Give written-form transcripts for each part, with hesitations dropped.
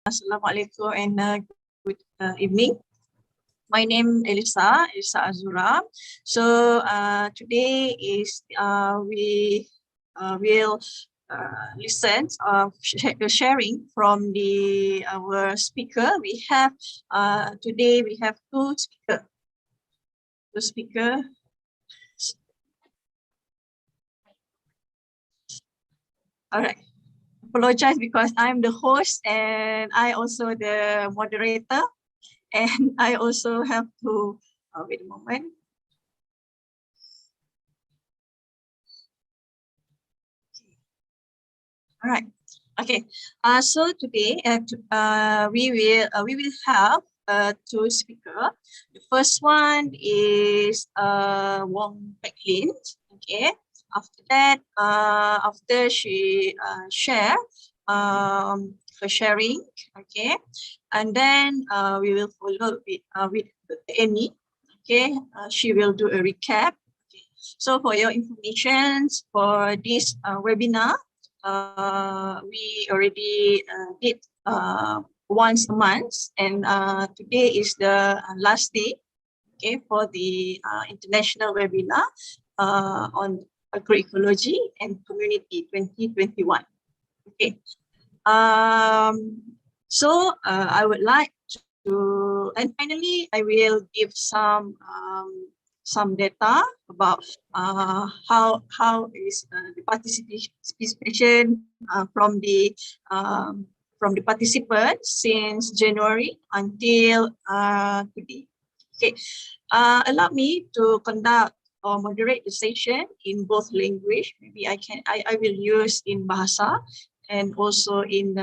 Assalamualaikum and good evening. My name is Elisa Azura. So today is we will listen sharing from our speaker. We have today we have two speaker. All right. Apologize because I'm the host and I also the moderator, and I also have to wait a moment. All right. Okay. So today we will have two speakers. The first one is Wong Peck Lin. Okay. After that, after she share her sharing, okay, and then we will follow with Amy. Okay, she will do a recap. Okay. So for your information, for this webinar, we already did once a month, and today is the last day, okay, for the international webinar on agroecology and community 2021. Okay. So I would like to, and finally I will give some data about how is the participation from the participants since January until today. Okay, allow me to conduct or moderate the session in both language. Maybe I will use in Bahasa and also in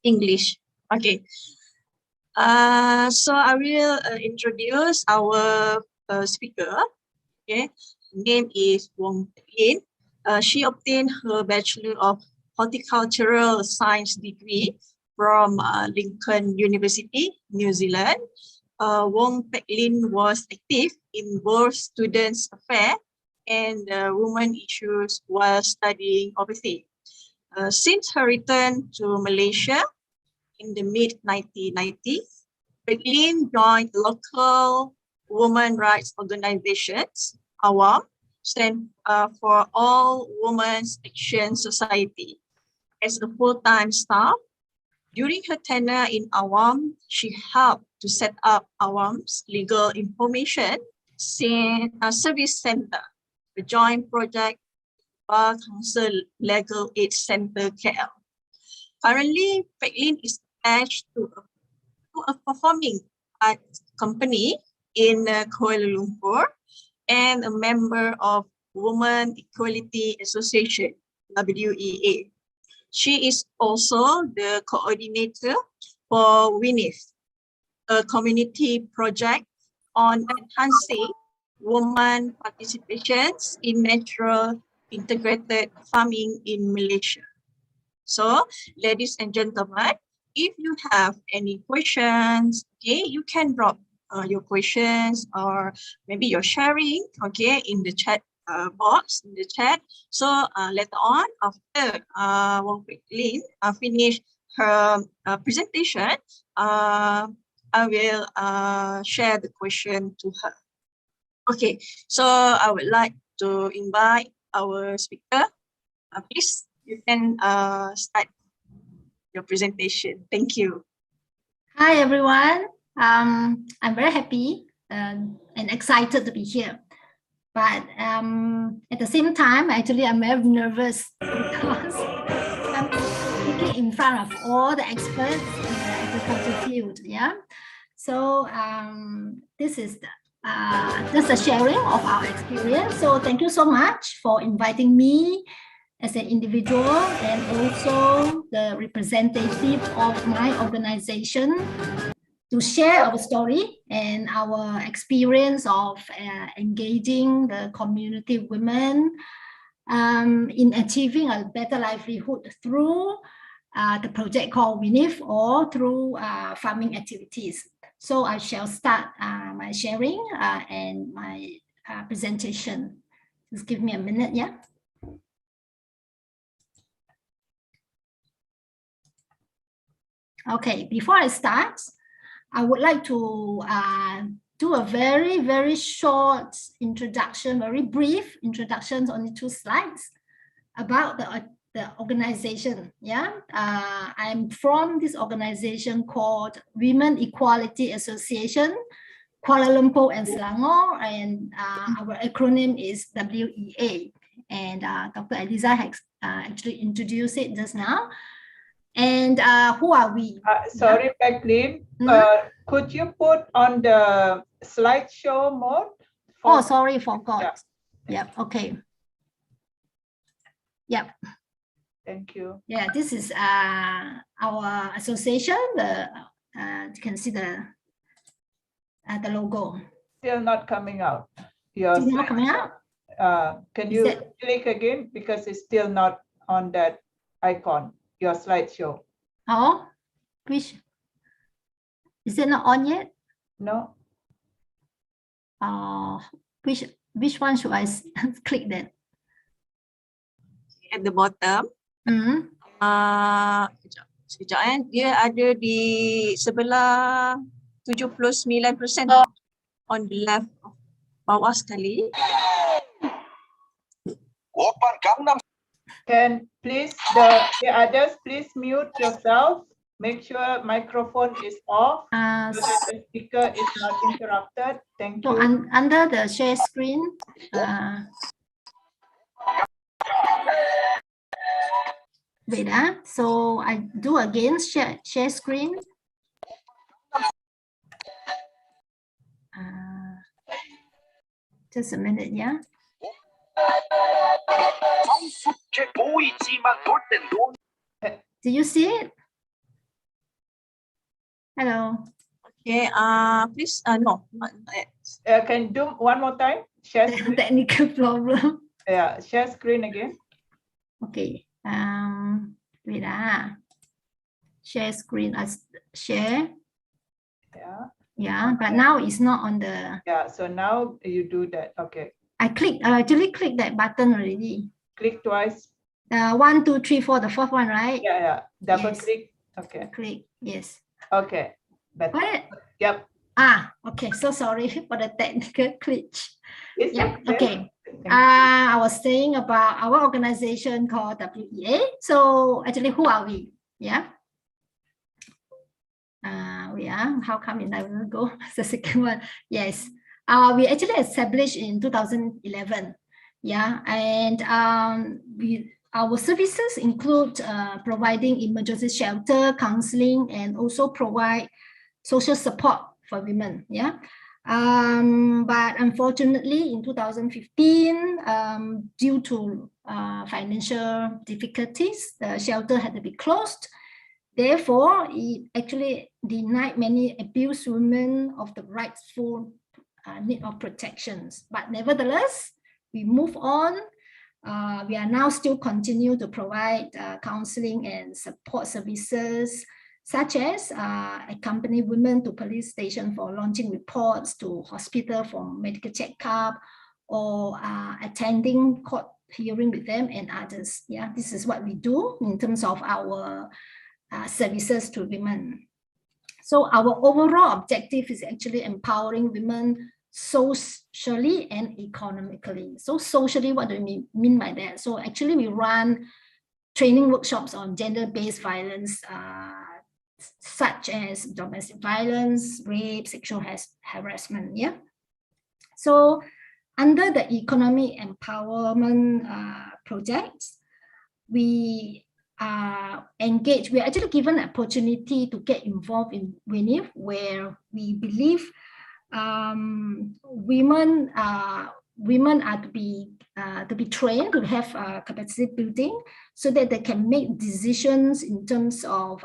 English. Okay. So I will introduce our speaker. Okay, name is Wong Peck Lin. She obtained her Bachelor of Horticultural Science degree from Lincoln University, New Zealand. Wong Peck Lin was active in both students' affairs and women issues while studying overseas. Since her return to Malaysia in the mid-1990s, Peck Lin joined local women rights organizations, AWAM, Stand for All Women's Action Society, as a full-time staff. During her tenure in AWAM, she helped to set up AWAM's Legal Information Service Center, a joint project Bar Council Legal Aid Center KL. Currently, Peck Lin is attached to a performing arts company in Kuala Lumpur and a member of Women Equality Association, WEA. She is also the coordinator for WINIF, a community project on enhancing women participations in natural integrated farming in Malaysia. So, ladies and gentlemen, if you have any questions, okay, you can drop your questions or maybe your sharing, okay, in the chat box, in the chat. So later on, after Wong Peck Lin finish her presentation, I will share the question to her. Okay, so I would like to invite our speaker. Please, you can start your presentation. Thank you. Hi, everyone. I'm very happy and excited to be here. But at the same time, actually, I'm very nervous because I'm speaking in front of all the experts in the agriculture field. Yeah. So this is just a sharing of our experience. So thank you so much for inviting me as an individual and also the representative of my organization to share our story and our experience of engaging the community women in achieving a better livelihood through the project called WINIF or through farming activities. So I shall start my sharing and my presentation. Just give me a minute, yeah. Okay, before I start, I would like to do a very, very short introduction, very brief introduction, only 2 slides about the organization. Yeah, I'm from this organization called Women Equality Association, Kuala Lumpur and Selangor, and our acronym is WEA. And Dr. Eliza has actually introduced it just now. And who are we? Sorry, Jacqueline. Could you put on the slideshow mode? Oh, sorry, forgot. Yeah. Yep. Okay. Yep. Thank you. Yeah, this is our association. You can see the logo. Still not coming out. Still not coming out? Can you click again, because it's still not on that icon, your slideshow? Oh, which is it not on yet? No. Which one should I click then? At the bottom. Sekejap, dia ada di sebelah 79% on the left, bawah sekali. Can please the others please mute yourself. Make sure microphone is off so that the speaker is not interrupted. Thank you. So under the share screen. Wait, so I do again share screen. Just a minute, yeah. Do you see it? Hello. Okay, please, no. Can you do one more time? Share screen. Technical problem. Yeah, share screen again. Okay. Wait, share screen as share. Yeah. Yeah, but now it's not on the. Yeah, so now you do that. Okay. I actually clicked that button already. Click twice. 1, 2, 3, 4, the fourth one, right? Yeah. Double yes. click. Okay. Click, yes. Okay. Better. What? Yep. Okay. So sorry for the technical glitch. It's okay. I was saying about our organization called WEA. So actually, who are we? Yeah. We are. How come it never go? The second one. Yes. We actually established in 2011. Yeah, and our services include providing emergency shelter, counseling, and also provide social support for women. Yeah. But unfortunately, in 2015, due to financial difficulties, the shelter had to be closed. Therefore, it actually denied many abused women of the rightful need of protections. But nevertheless, we move on. We are now still continue to provide counseling and support services, such as accompany women to police station for launching reports, to hospital for medical checkup, or attending court hearing with them and others. Yeah, this is what we do in terms of our services to women. So our overall objective is actually empowering women socially and economically. So socially, what do we mean by that? So actually we run training workshops on gender-based violence, such as domestic violence, rape, sexual harassment. Yeah. So under the economic empowerment projects, we engaged. We are actually given an opportunity to get involved in WINIF, where we believe women are to be trained to have capacity building, so that they can make decisions in terms of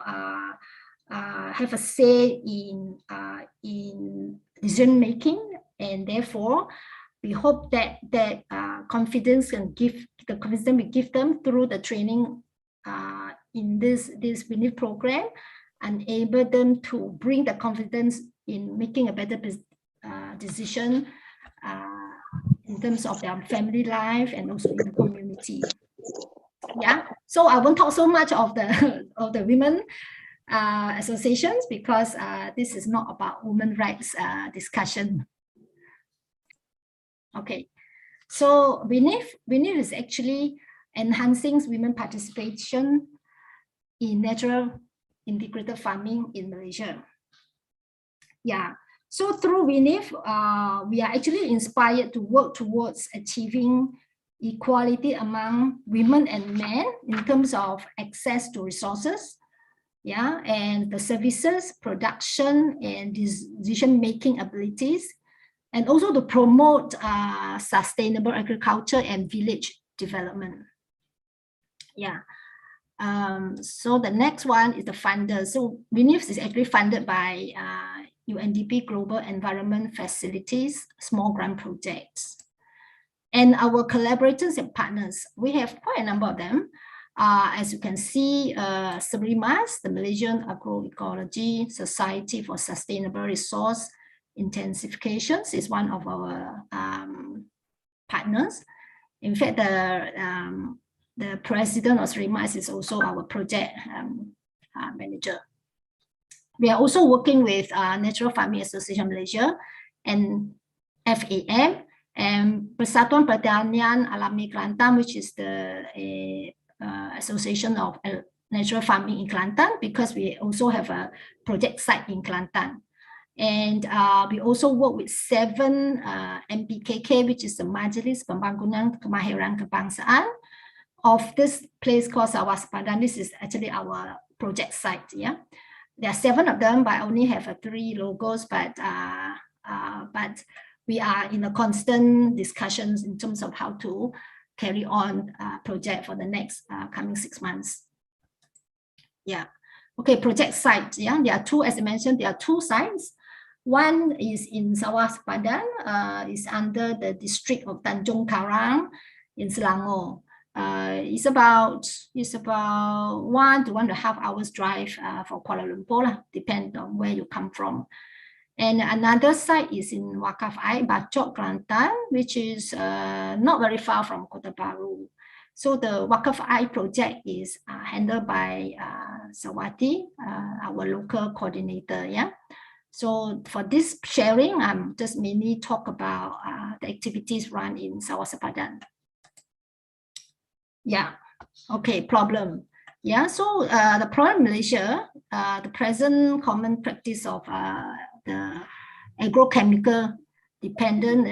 have a say in decision making, and therefore we hope that confidence we give them through the training in this WINIF program, enable them to bring the confidence in making a better decision in terms of their family life and also in the community. Yeah, so I won't talk so much of the women associations, because this is not about women rights discussion. Okay, so WINIF is actually enhancing women participation in natural integrated farming in Malaysia. Yeah, so through WINIF, we are actually inspired to work towards achieving equality among women and men in terms of access to resources, yeah, and the services, production, and decision-making abilities, and also to promote sustainable agriculture and village development. Yeah. So the next one is the funder. So WINIF is actually funded by UNDP Global Environment Facilities Small Grant Projects. And our collaborators and partners, we have quite a number of them. As you can see, SERIMAS, the Malaysian Agroecology Society for Sustainable Resource Intensifications, is one of our partners. In fact, the president of SERIMAS is also our project manager. We are also working with Natural Farming Association Malaysia and FAM and Persatuan Pertanian Alami Kelantan, which is the Association of Natural Farming in Kelantan, because we also have a project site in Kelantan. And we also work with 7 MPKK, which is the Majlis Pembangunan Kemahiran Kebangsaan of this place called Sawah Sepadan. This is actually our project site. Yeah, there are 7 of them, but I only have 3 logos. But we are in a constant discussions in terms of how to carry on project for the next coming 6 months. Yeah. Okay, project site. Yeah, there are 2, as I mentioned, there are 2 sites. One is in Sawah Sepadan, is under the district of Tanjung Karang in Selangor. It's about 1 to 1.5 hours drive for Kuala Lumpur, depending on where you come from. And another site is in Wakaf Air, Bachok, Kelantan, which is not very far from Kota Baru. So the Wakaf Air project is handled by Sawati, our local coordinator. Yeah. So for this sharing, I'm just mainly talk about the activities run in Sawah Sepadan. Yeah, okay, problem. Yeah, so the problem in Malaysia, the present common practice of the agrochemical dependent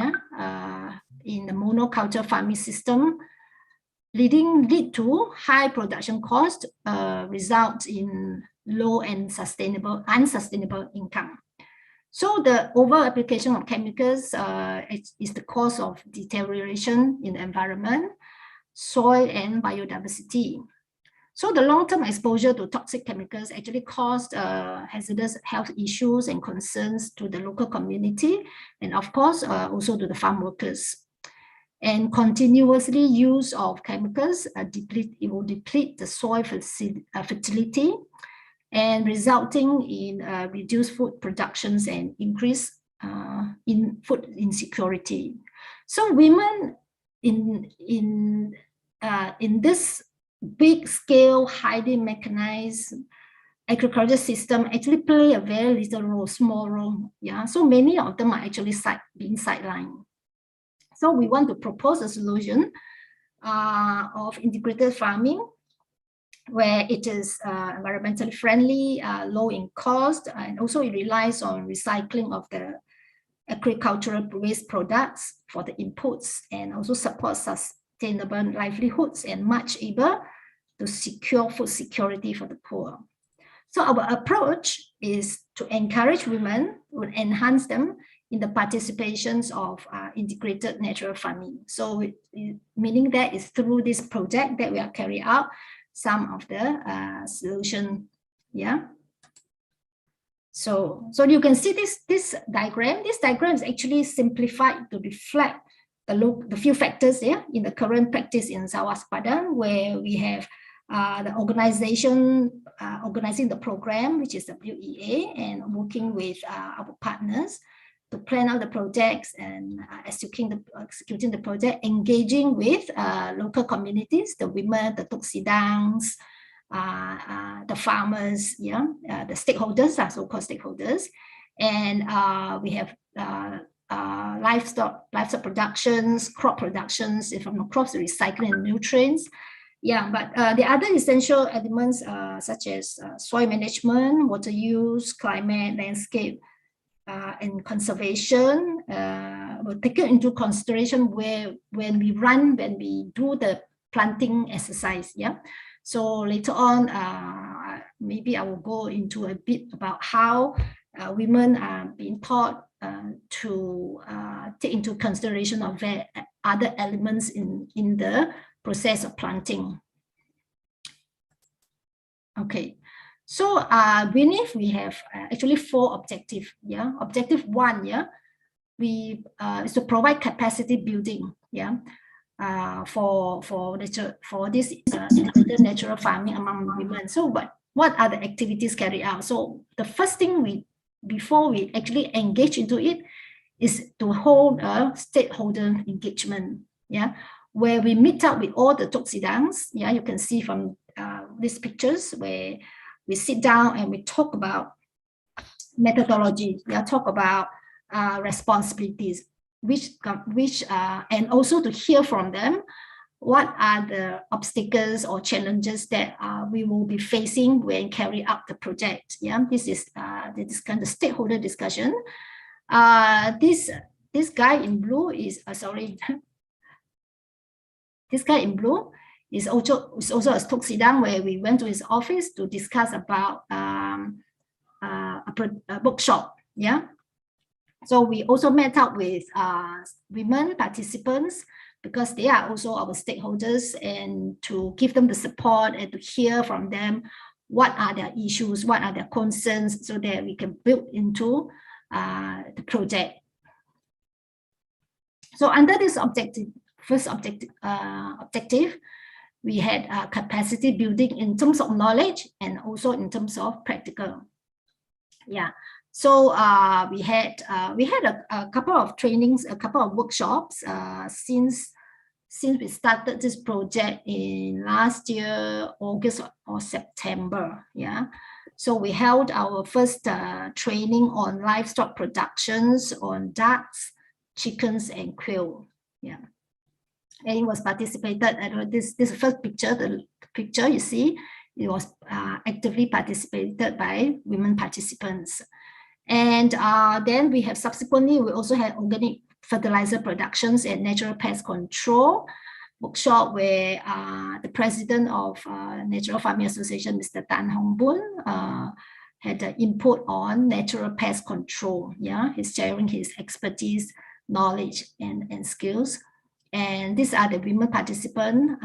in the monoculture farming system lead to high production cost, result in low and unsustainable income. So the over application of chemicals is the cause of deterioration in the environment, soil and biodiversity. So the long-term exposure to toxic chemicals actually caused hazardous health issues and concerns to the local community, and of course also to the farm workers. And continuously use of chemicals will deplete the soil fertility, and resulting in reduced food productions and increase in food insecurity. So women in this big scale, highly mechanized agriculture system actually play a very little role, small role. Yeah, so many of them are actually being sidelined. So we want to propose a solution of integrated farming, where it is environmentally friendly, low in cost, and also it relies on recycling of the agricultural waste products for the inputs, and also supports sustainable livelihoods and much able to secure food security for the poor. So our approach is to encourage women, to enhance them in the participations of integrated natural farming. So meaning that is through this project that we are carrying out some of the solution. Yeah. So you can see this diagram. This diagram is actually simplified to reflect the few factors there in the current practice in Sawah Sepadan, where we have the organization organizing the program, which is WEA, and working with our partners to plan out the projects and executing the project, engaging with local communities, the women, the Tuk Sidangs, the farmers, the stakeholders, so-called stakeholders, and we have livestock productions, crop productions, from the crops, recycling and nutrients. Yeah, but the other essential elements such as soil management, water use, climate, landscape, and conservation were taken into consideration when we do the planting exercise. Yeah. So later on, maybe I will go into a bit about how women are being taught to take into consideration of other elements in the process of planting. Okay, so beneath we have actually 4 objectives. Yeah, objective 1, we is to provide capacity building. Yeah, for this natural farming among women. So what are the activities carried out? So the first thing before we actually engage into it is to hold a stakeholder engagement. Yeah, where we meet up with all the tok sidans. Yeah, you can see from these pictures where we sit down and we talk about methodology. Yeah, talk about responsibilities, and also to hear from them what are the obstacles or challenges that we will be facing when carry out the project. Yeah, this is this kind of stakeholder discussion. This guy in blue is sorry. This guy in blue is also a tok sidang where we went to his office to discuss about a bookshop. Yeah. So we also met up with women participants because they are also our stakeholders, and to give them the support and to hear from them what are their issues, what are their concerns, so that we can build into the project. So under this first objective, we had capacity building in terms of knowledge and also in terms of practical. Yeah. So we had a couple of trainings, a couple of workshops since we started this project in last year, August or September. Yeah. So we held our first training on livestock productions on ducks, chickens, and quail. Yeah. And it was participated. This first picture, the picture you see, it was actively participated by women participants. And then we have subsequently, we also had organic fertilizer productions and natural pest control workshop where the president of Natural Farming Association, Mr. Tan Hong Boon, had input on natural pest control. Yeah, he's sharing his expertise, knowledge, and skills. And these are the women participants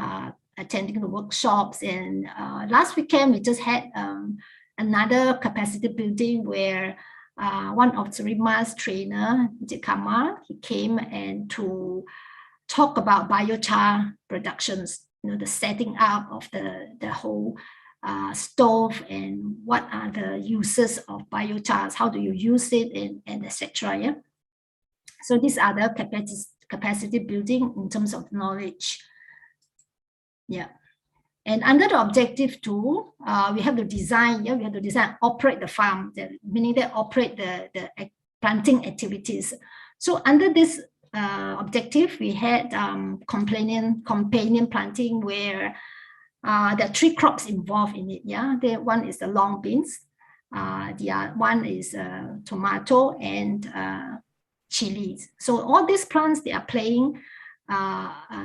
attending the workshops. And last weekend, we just had another capacity building where one of Surima's trainer, Kamal, he came and to talk about biochar productions, the setting up of the whole stove and what are the uses of biochars, how do you use it, and etc. Yeah. So these are the capacity building in terms of knowledge. Yeah. And under the objective 2, we have to design, we have to design, operate the farm, meaning that operate the planting activities. So under this objective, we had companion planting where there are 3 crops involved in it. Yeah, one is the long beans, the other one is tomato and chilies. So all these plants, they are playing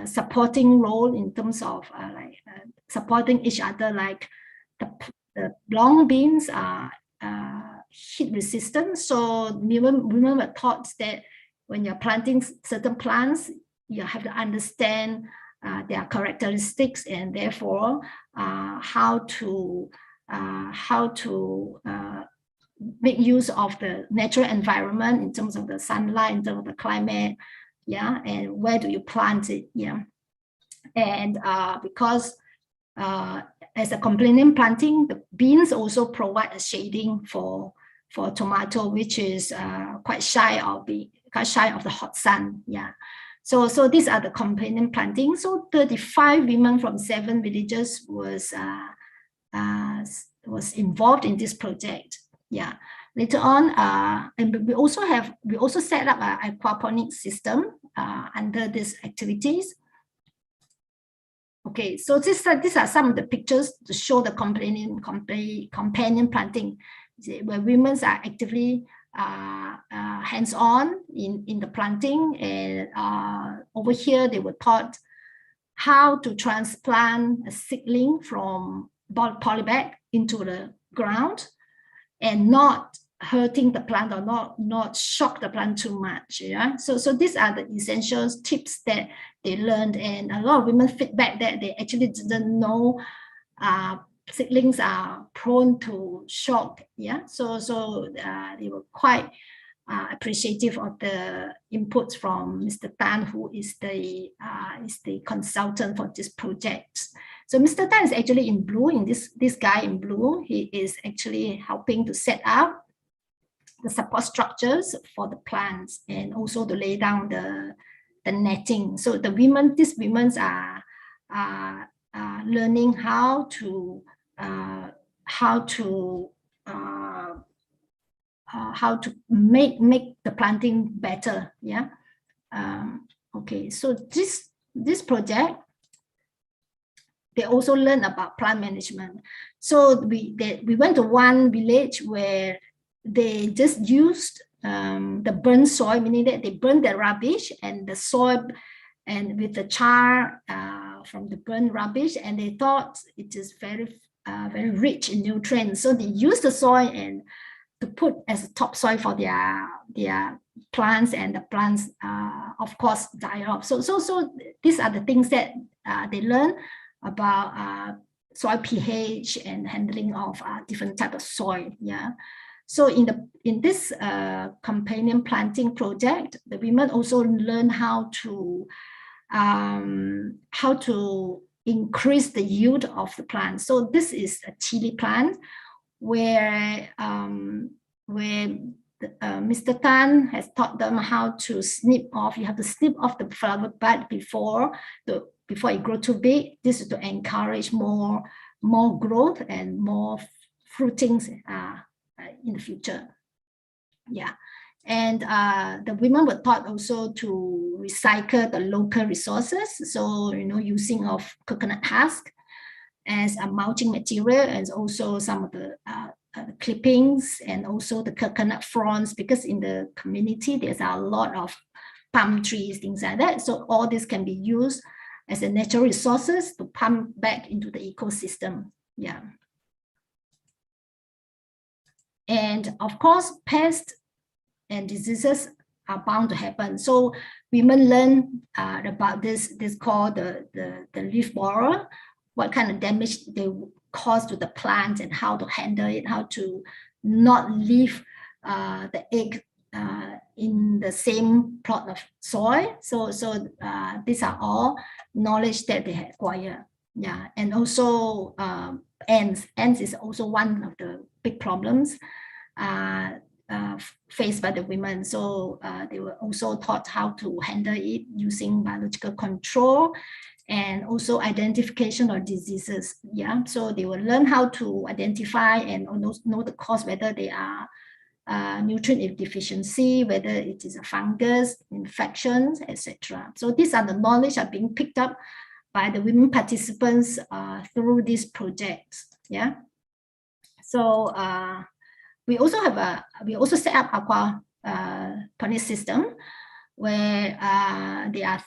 supporting role in terms of supporting each other. Like the long beans are heat resistant, so women were taught that when you're planting certain plants, you have to understand their characteristics and therefore how to make use of the natural environment in terms of the sunlight, in terms of the climate. Yeah, and where do you plant it? Yeah, and because as a companion planting, the beans also provide a shading for tomato, which is quite shy of the hot sun. Yeah, so these are the companion planting. So 35 women from 7 villages was was involved in this project. Yeah. Later on, and we also set up an aquaponics system under these activities. Okay, so these are some of the pictures to show the companion planting, where women are actively hands-on in the planting, and over here they were taught how to transplant a seedling from polybag into the ground and not hurting the plant or not shock the plant too much. Yeah, so these are the essential tips that they learned, and a lot of women feedback that they actually didn't know seedlings are prone to shock. Yeah, so they were quite appreciative of the inputs from Mr. Tan, who is the consultant for this project. So Mr. Tan is actually in blue. In this guy in blue, he is actually helping to set up the support structures for the plants and also to lay down the netting. So these women are learning how to make the planting better. Yeah. Okay. So this project, they also learn about plant management. So we went to one village where they just used the burnt soil, meaning that they burned the rubbish and the soil, and with the char from the burnt rubbish, and they thought it is very rich in nutrients. So they used the soil and to put as a topsoil for their plants, and the plants, of course, die off. So these are the things that they learn about soil pH and handling of different type of soil. Yeah. So in this companion planting project, the women also learn how to increase the yield of the plant. So this is a chili plant where Mr. Tan has taught them how to snip off. You have to snip off the flower bud before it grows too big. This is to encourage more growth and more fruitings in the future. Yeah. And the women were taught also to recycle the local resources. So, using of coconut husk as a mulching material, and also some of the clippings, and also the coconut fronds, because in the community there's a lot of palm trees, things like that. So all this can be used as a natural resources to pump back into the ecosystem. Yeah. And of course, pests and diseases are bound to happen. So women learn about this called the leaf borer, what kind of damage they cause to the plant and how to handle it, how to not leave the egg in the same plot of soil. So these are all knowledge that they acquire. Yeah, and also ants. Ants is also one of the big problems faced by the women. So they were also taught how to handle it using biological control and also identification of diseases. Yeah, so they will learn how to identify and know the cause, whether they are nutrient deficiency, whether it is a fungus, infections, etc. So these are the knowledge that are being picked up by the women participants through these projects. Yeah. So we also set up aquaponics system where there are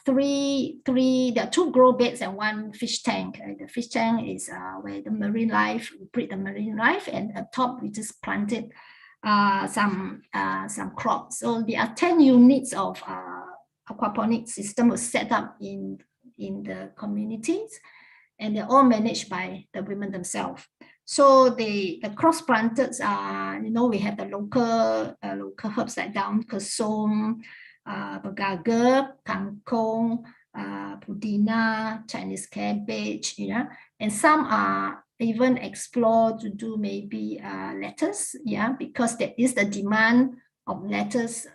two grow beds and one fish tank. The fish tank is where the marine life, we breed the marine life, and at top we just planted some crops. So there are 10 units of aquaponics system was set up in the communities, and they're all managed by the women themselves. So the cross planted are, we have the local herbs like down kasum, bagaga, kangkong, pudina, Chinese cabbage, and some are even explore to do maybe lettuce, because there is the demand of lettuce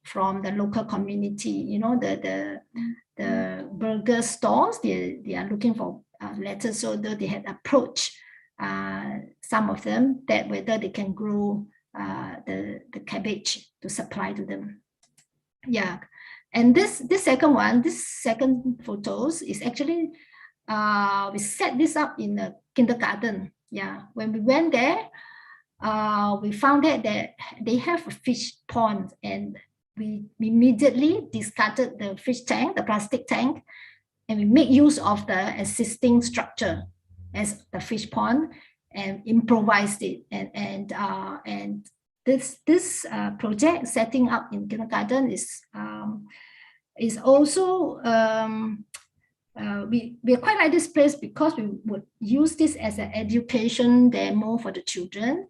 from the local community. The burger stores, they are looking for lettuce, so they had approached some of them, that whether they can grow the cabbage to supply to them. Yeah, and this second photos is actually we set this up in the kindergarten. Yeah, when we went there, we found out that they have a fish pond, and we immediately discarded the fish tank, the plastic tank, and we make use of the existing structure as the fish pond and improvised it. And this project setting up in kindergarten is also we quite like this place because we would use this as an education demo for the children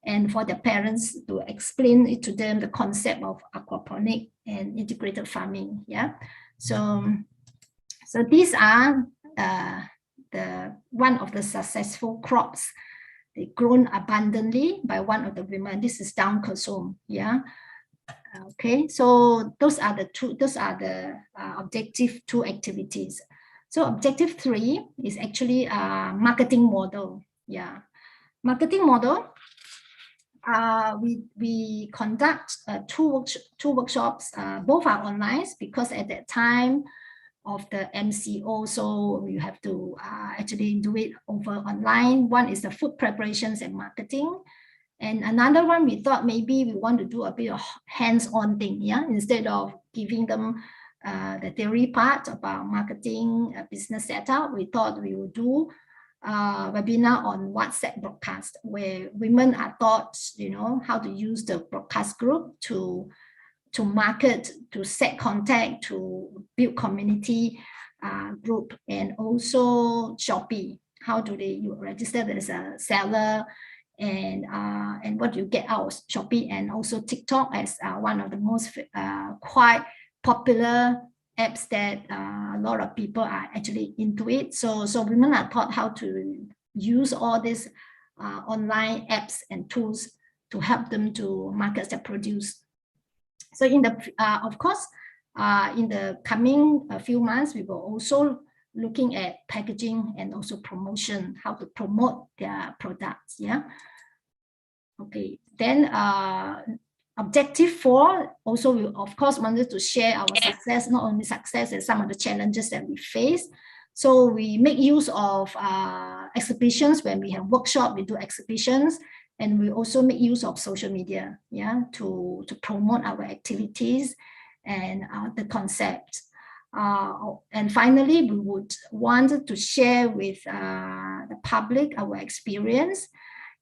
and for the parents to explain it to them, the concept of aquaponic and integrated farming. Yeah, so these are the one of the successful crops. They grown abundantly by one of the women. This is down Kasum. Yeah. Okay. So those are the objective 2 activities. So objective 3 is actually a marketing model. Yeah. Marketing model. We conduct two workshops. Both are online because at that time of the MCO, so we have to actually do it over online. One is the food preparations and marketing, and another one we thought maybe we want to do a bit of hands-on thing. Yeah, instead of giving them the theory part about marketing, business setup, we thought we would do a webinar on WhatsApp broadcast, where women are taught, how to use the broadcast group to market, to set contact, to build community group, and also Shopee. How do you register as a seller, and what do you get out of Shopee, and also TikTok as one of the most quite popular apps that a lot of people are actually into it. So women are taught how to use all these online apps and tools to help them to market their produce. So in the of course, in the coming few months, we will also looking at packaging and also promotion, how to promote their products. Yeah. Okay. Then objective 4, also we of course wanted to share our success, not only success and some of the challenges that we face. So we make use of exhibitions. When we have workshop, we do exhibitions. And we also make use of social media, yeah, to promote our activities and the concept. And finally, we would want to share with the public our experience.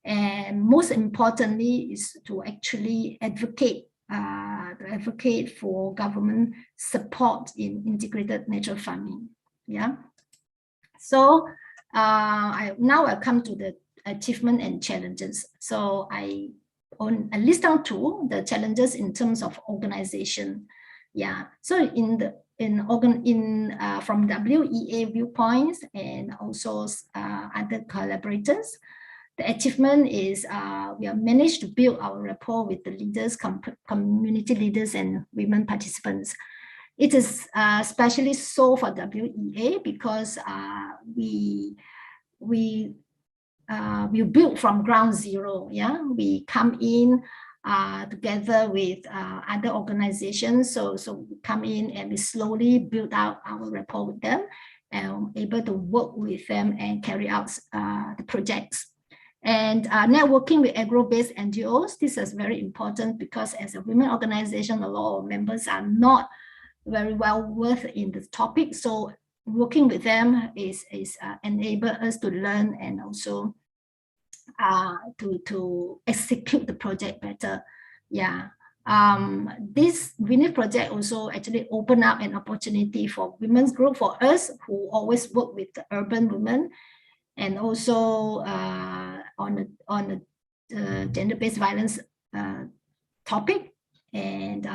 And most importantly is to actually advocate for government support in integrated natural farming. Yeah. So now I come to the achievement and challenges. So I list down 2, the challenges in terms of organization. Yeah. So from WEA viewpoints and also other collaborators, the achievement is we have managed to build our rapport with the leaders, community leaders, and women participants. It is especially so for WEA because we build from ground zero. Yeah, we come in together with other organizations. So we come in and we slowly build out our rapport with them and able to work with them and carry out the projects. And networking with agro-based NGOs, this is very important because as a women organization, a lot of members are not very well versed in the topic. So working with them is enable us to learn and also to execute the project better. Yeah. This WINIF project also actually opened up an opportunity for women's group, for us who always work with the urban women, and also on the gender-based violence topic. And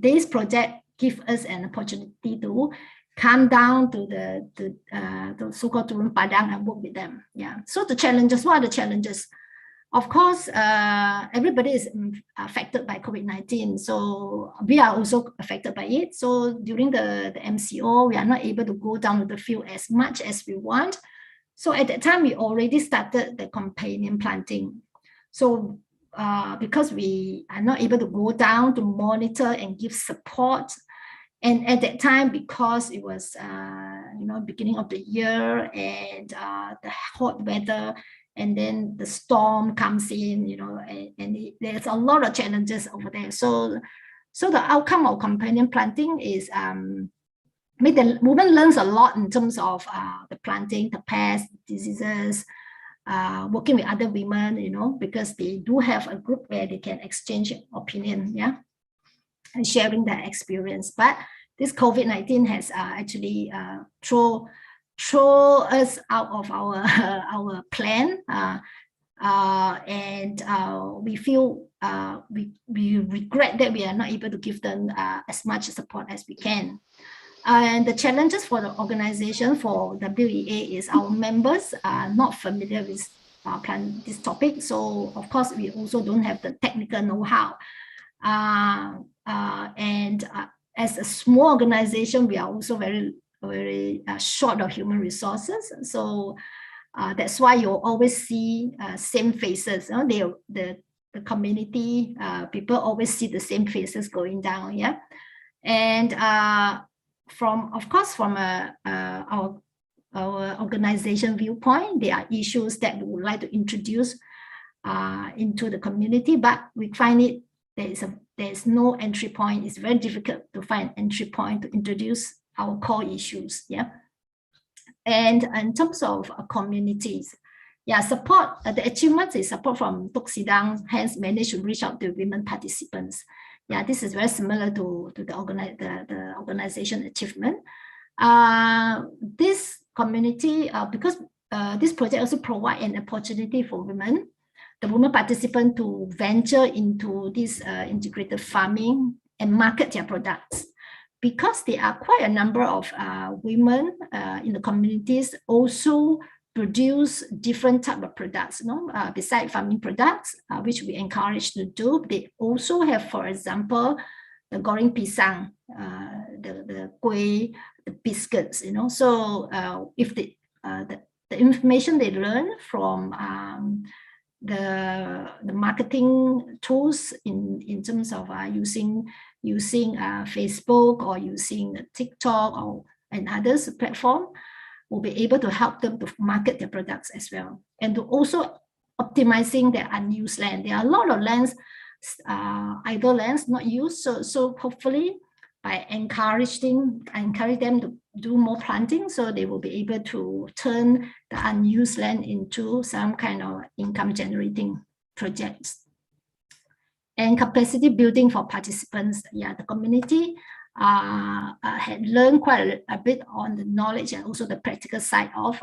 this project gives us an opportunity to come down to the so-called Turun Padang and work with them. Yeah. So the challenges, what are the challenges? Of course, everybody is affected by COVID-19. So we are also affected by it. So during the MCO, we are not able to go down to the field as much as we want. So at that time, we already started the companion planting. So because we are not able to go down to monitor and give support, and at that time, because it was beginning of the year and the hot weather, and then the storm comes in, there's a lot of challenges over there. So the outcome of companion planting is make the woman learns a lot in terms of the planting, the pests, diseases, working with other women, because they do have a group where they can exchange opinion, and sharing their experience. But this COVID-19 has actually throw us out of our plan, and we feel we regret that we are not able to give them as much support as we can. And the challenges for the organization, for WEA, is our members are not familiar with this topic. So of course, we also don't have the technical know-how. And as a small organization, we are also very, very short of human resources. So that's why you'll always see same faces. The community people always see the same faces going down. Yeah, and from our organization viewpoint, there are issues that we would like to introduce into the community, but we find it there's no entry point. It's very difficult to find an entry point to introduce our core issues. Yeah, and in terms of communities, support, the achievements is support from Tok Sidang, hence managed to reach out to women participants. This is very similar to the organization achievement. This community, because this project also provide an opportunity for women, the women participant, to venture into this integrated farming and market their products. Because there are quite a number of women in the communities also produce different type of products, beside farming products, which we encourage to do. They also have, for example, the goreng pisang, the kueh, the biscuits, So if the information they learn from the marketing tools in terms of using Facebook or using TikTok and others platform, will be able to help them to market their products as well, and to also optimizing their unused land. There are a lot of lands, idle lands not used. So hopefully by encouraging them to do more planting, so they will be able to turn the unused land into some kind of income generating projects. And capacity building for participants. The community had learned quite a bit on the knowledge and also the practical side of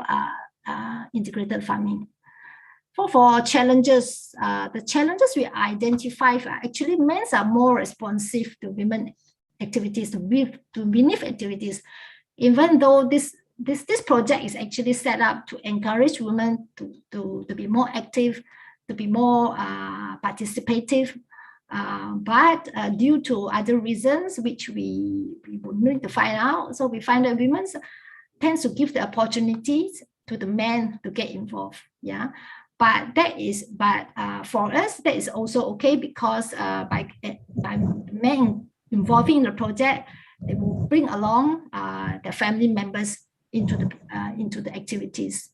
integrated farming. For challenges, the challenges we identify, actually men are more responsive to women activities, to beneath activities, even though this project is actually set up to encourage women to be more active, to be more participative. But due to other reasons, which we would need to find out, so we find that women tends to give the opportunities to the men to get involved. But for us, that is also okay, because by men involving in the project, they will bring along their family members into the activities.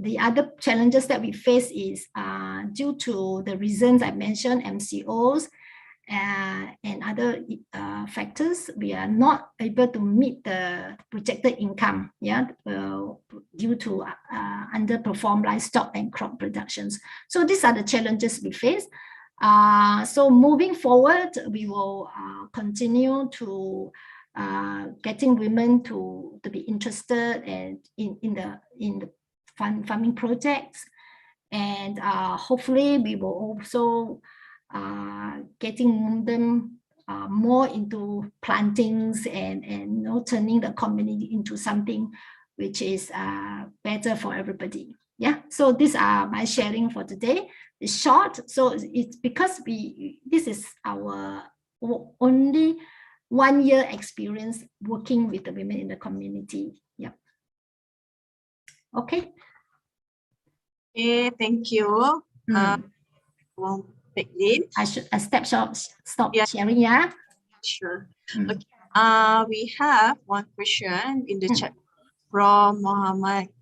The other challenges that we face is due to the reasons I mentioned, MCOs and other factors, we are not able to meet the projected income, due to underperformed livestock and crop productions. So these are the challenges we face. So moving forward, we will continue to getting women to be interested in the farming projects, and hopefully we will also getting them more into plantings and turning the community into something which is better for everybody. So these are my sharing for today. It's short, so it's because this is our only 1 year experience working with the women in the community. Okay. Okay, thank you. Wong Pek Lin. I should stop Yeah. sharing, yeah? Sure. Mm. Okay. We have one question in the chat from Muhammad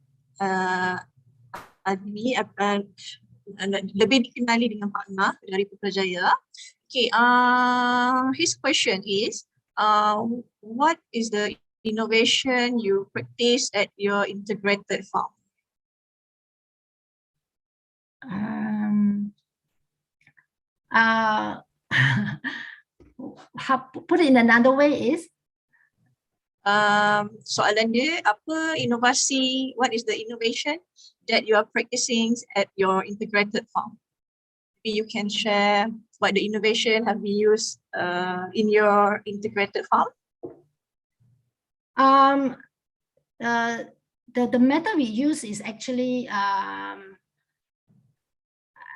Admi. Lebih dikenali dengan Pak Na dari Putrajaya. Okay. His question is, what is the innovation you practice at your integrated farm? Put it in another way is, soalan dia, apa inovasi, what is the innovation that you are practicing at your integrated farm? Maybe you can share what the innovation have been used in your integrated farm. The method we use is actually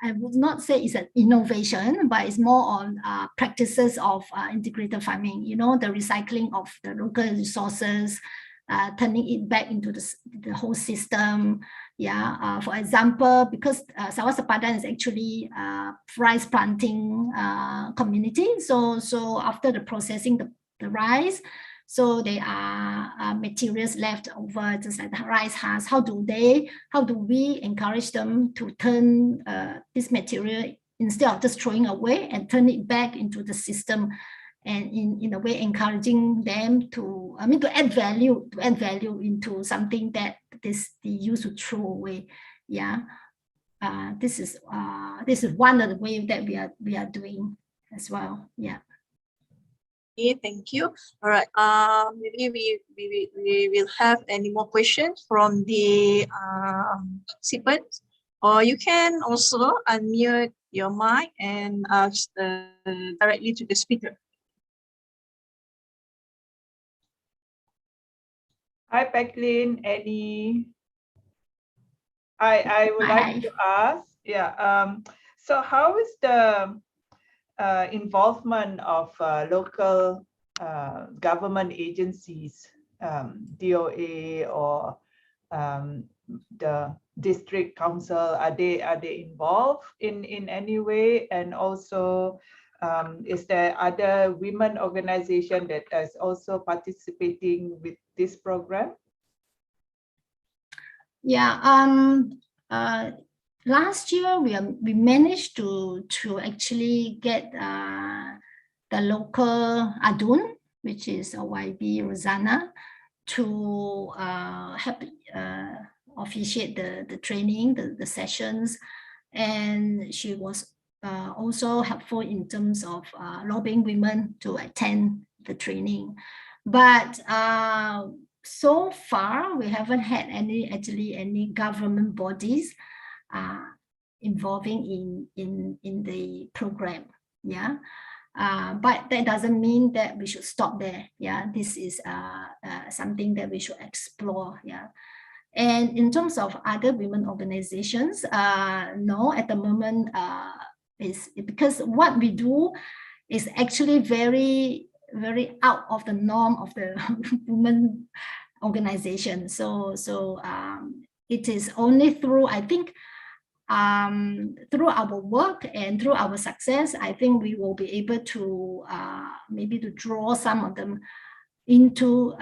I would not say it's an innovation, but it's more on practices of integrated farming, you know, the recycling of the local resources, turning it back into the whole system. Yeah, for example, because Sawah Sepadan is actually rice planting community. So after the processing the rice, so there are materials left over, just like the rice has. How do we encourage them to turn this material, instead of just throwing away, and turn it back into the system, and in a way encouraging them to, to add value into something that they used to throw away. Yeah, this is one of the ways that we are doing as well. Yeah. Okay, thank you. All right. Maybe we will have any more questions from the participants, or you can also unmute your mic and ask directly to the speaker. Hi, Packlin, Eddie. I would like to ask, so how is the involvement of local government agencies, DOA or the district council? Are they involved in any way? And also, is there other women organization that is also participating with this program? Yeah. Last year we managed to actually get the local Adun, which is a YB Rosanna, to help officiate the training, the sessions, and she was also helpful in terms of lobbying women to attend the training. But so far we haven't had any government bodies involving in the program. Yeah. But that doesn't mean that we should stop there. Yeah, this is something that we should explore. Yeah, and in terms of other women organizations, no, at the moment, is because what we do is actually very out of the norm of the women organization. So it is only through, I think, through our work and through our success, I think we will be able to maybe to draw some of them into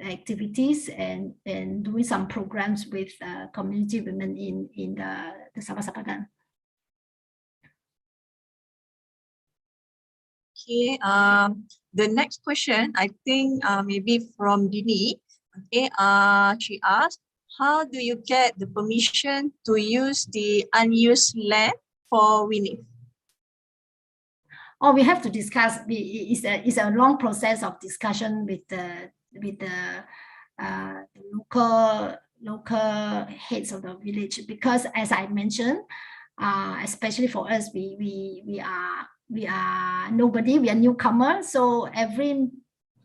activities and doing some programs with community women in the Sawah Sepadan. Okay, the next question, I think maybe from Dini. Okay, she asked, how do you get the permission to use the unused land for winning? Oh, we have to discuss. It's a long process of discussion with the local heads of the village, because as I mentioned, especially for us, we are nobody, we are newcomer, so every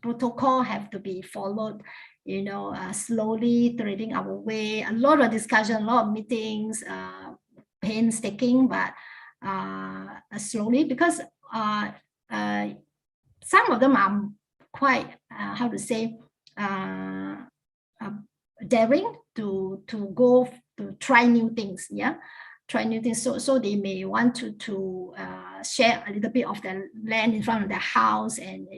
protocol have to be followed, you know, slowly threading our way. A lot of discussion, a lot of meetings, painstaking, but slowly, because some of them are quite how to say daring to go to try new things. Yeah, try new things. So they may want to share a little bit of the land in front of their house, and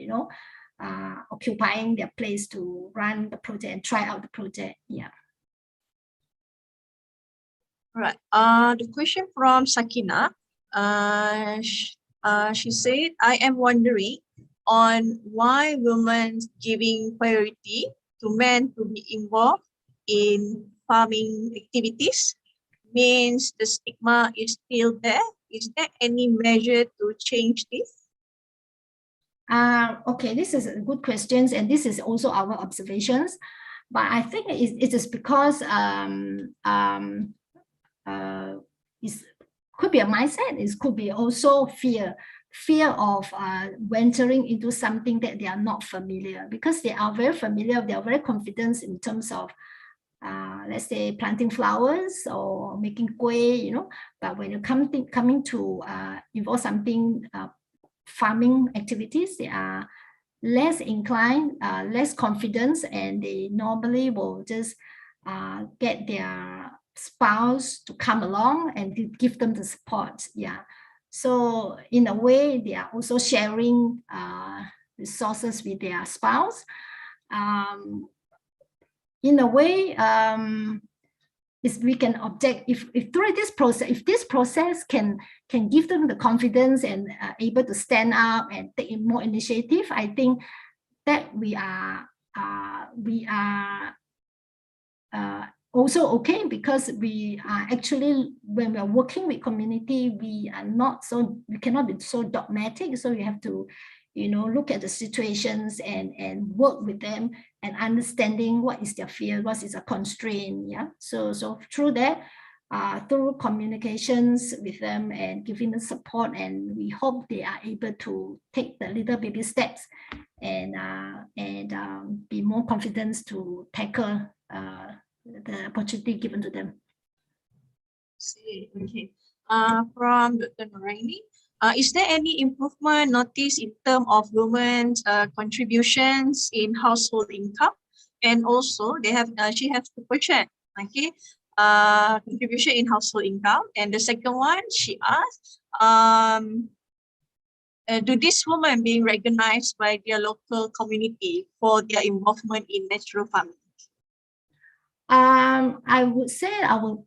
occupying their place to run the project and try out the project. Yeah. Right. The question from Sakina. She said, I am wondering on why women giving priority to men to be involved in farming activities means the stigma is still there. Is there any measure to change this? Okay, this is a good question, and this is also our observations. But I think it is because it could be a mindset. It could be also fear of venturing into something that they are not familiar, because they are very familiar. They are very confident in terms of let's say planting flowers or making kueh, but when you coming to involve something farming activities, they are less inclined, less confidence, and they normally will just get their spouse to come along and to give them the support. Yeah. So in a way, they are also sharing resources with their spouse. In a way, if we can object, if through this process can give them the confidence and able to stand up and take more initiative, I think that we are also okay, because we are actually, when we are working with community, we cannot be so dogmatic. So we have to look at the situations and work with them and understanding what is their fear, what is a constraint. Yeah. So through that, through communications with them and giving them support, and we hope they are able to take the little baby steps and be more confident to tackle the opportunity given to them. Okay. From Dr. Noraini, is there any improvement noticed in terms of women's contributions in household income? And also, she has two questions. Okay, contribution in household income, and the second one she asked, do these women being recognized by their local community for their involvement in natural farming? I would say our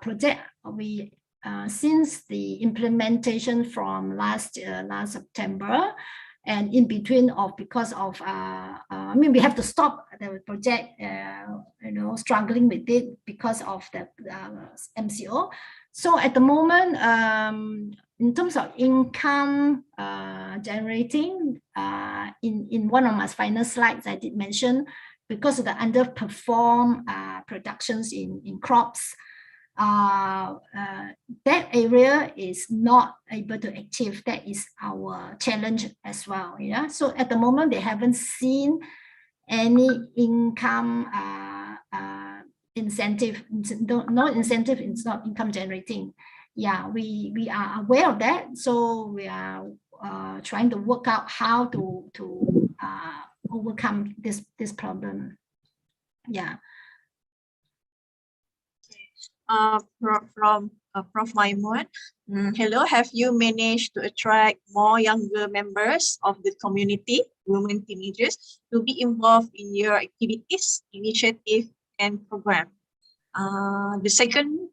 project, since the implementation from last September, and in between because of we have to stop the project, struggling with it because of the MCO. So at the moment, in terms of income generating, in one of my final slides, I did mention, because of the underperform productions in crops, that area is not able to achieve. That is our challenge as well. Yeah. So at the moment, they haven't seen any income incentive. No incentive. It's not income generating. Yeah, we are aware of that. So we are trying to work out how to overcome this problem. Yeah. From Prof. Maimun, hello, have you managed to attract more younger members of the community, women teenagers, to be involved in your activities, initiative, and program? The second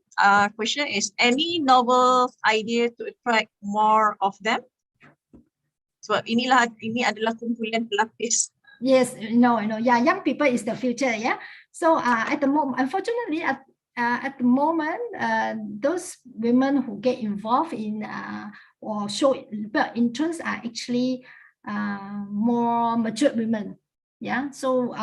question is, any novel idea to attract more of them? Sebab ini adalah kumpulan pelapis. Yes, yeah, young people is the future. Yeah. So at the moment, unfortunately, at the moment, those women who get involved in or show interest are actually more mature women. Yeah. So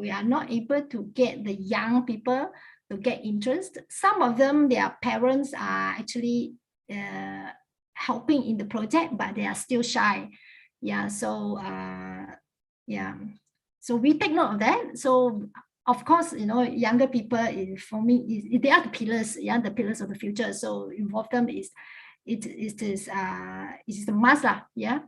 we are not able to get the young people to get interest. Some of them, their parents are actually helping in the project, but they are still shy. Yeah. So yeah, so we take note of that. So of course, younger people, for me, they are the pillars. Yeah, the pillars of the future. So involve them is a must. Yeah.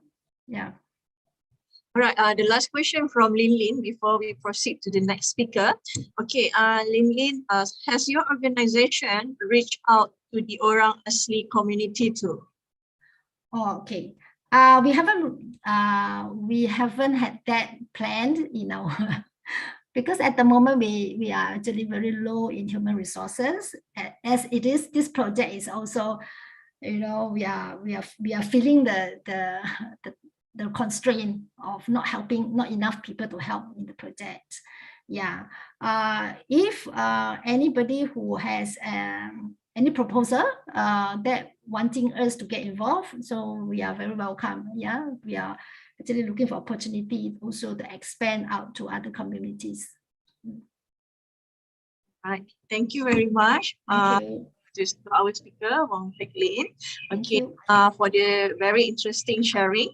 All right, the last question from Lin Lin before we proceed to the next speaker. Okay, Lin Lin, has your organization reached out to the Orang Asli community too? Oh, okay. We haven't had that planned, because at the moment we are actually very low in human resources. As it is, this project is also, we are feeling the constraint of not enough people to help in the project. Yeah. If anybody who has any proposal that wanting us to get involved, so we are very welcome. Yeah, we are actually looking for opportunity also to expand out to other communities. Right. Thank you very much. Thank you. Just to our speaker, Wong Teck Lin. Thank Okay. you. For the very interesting sharing.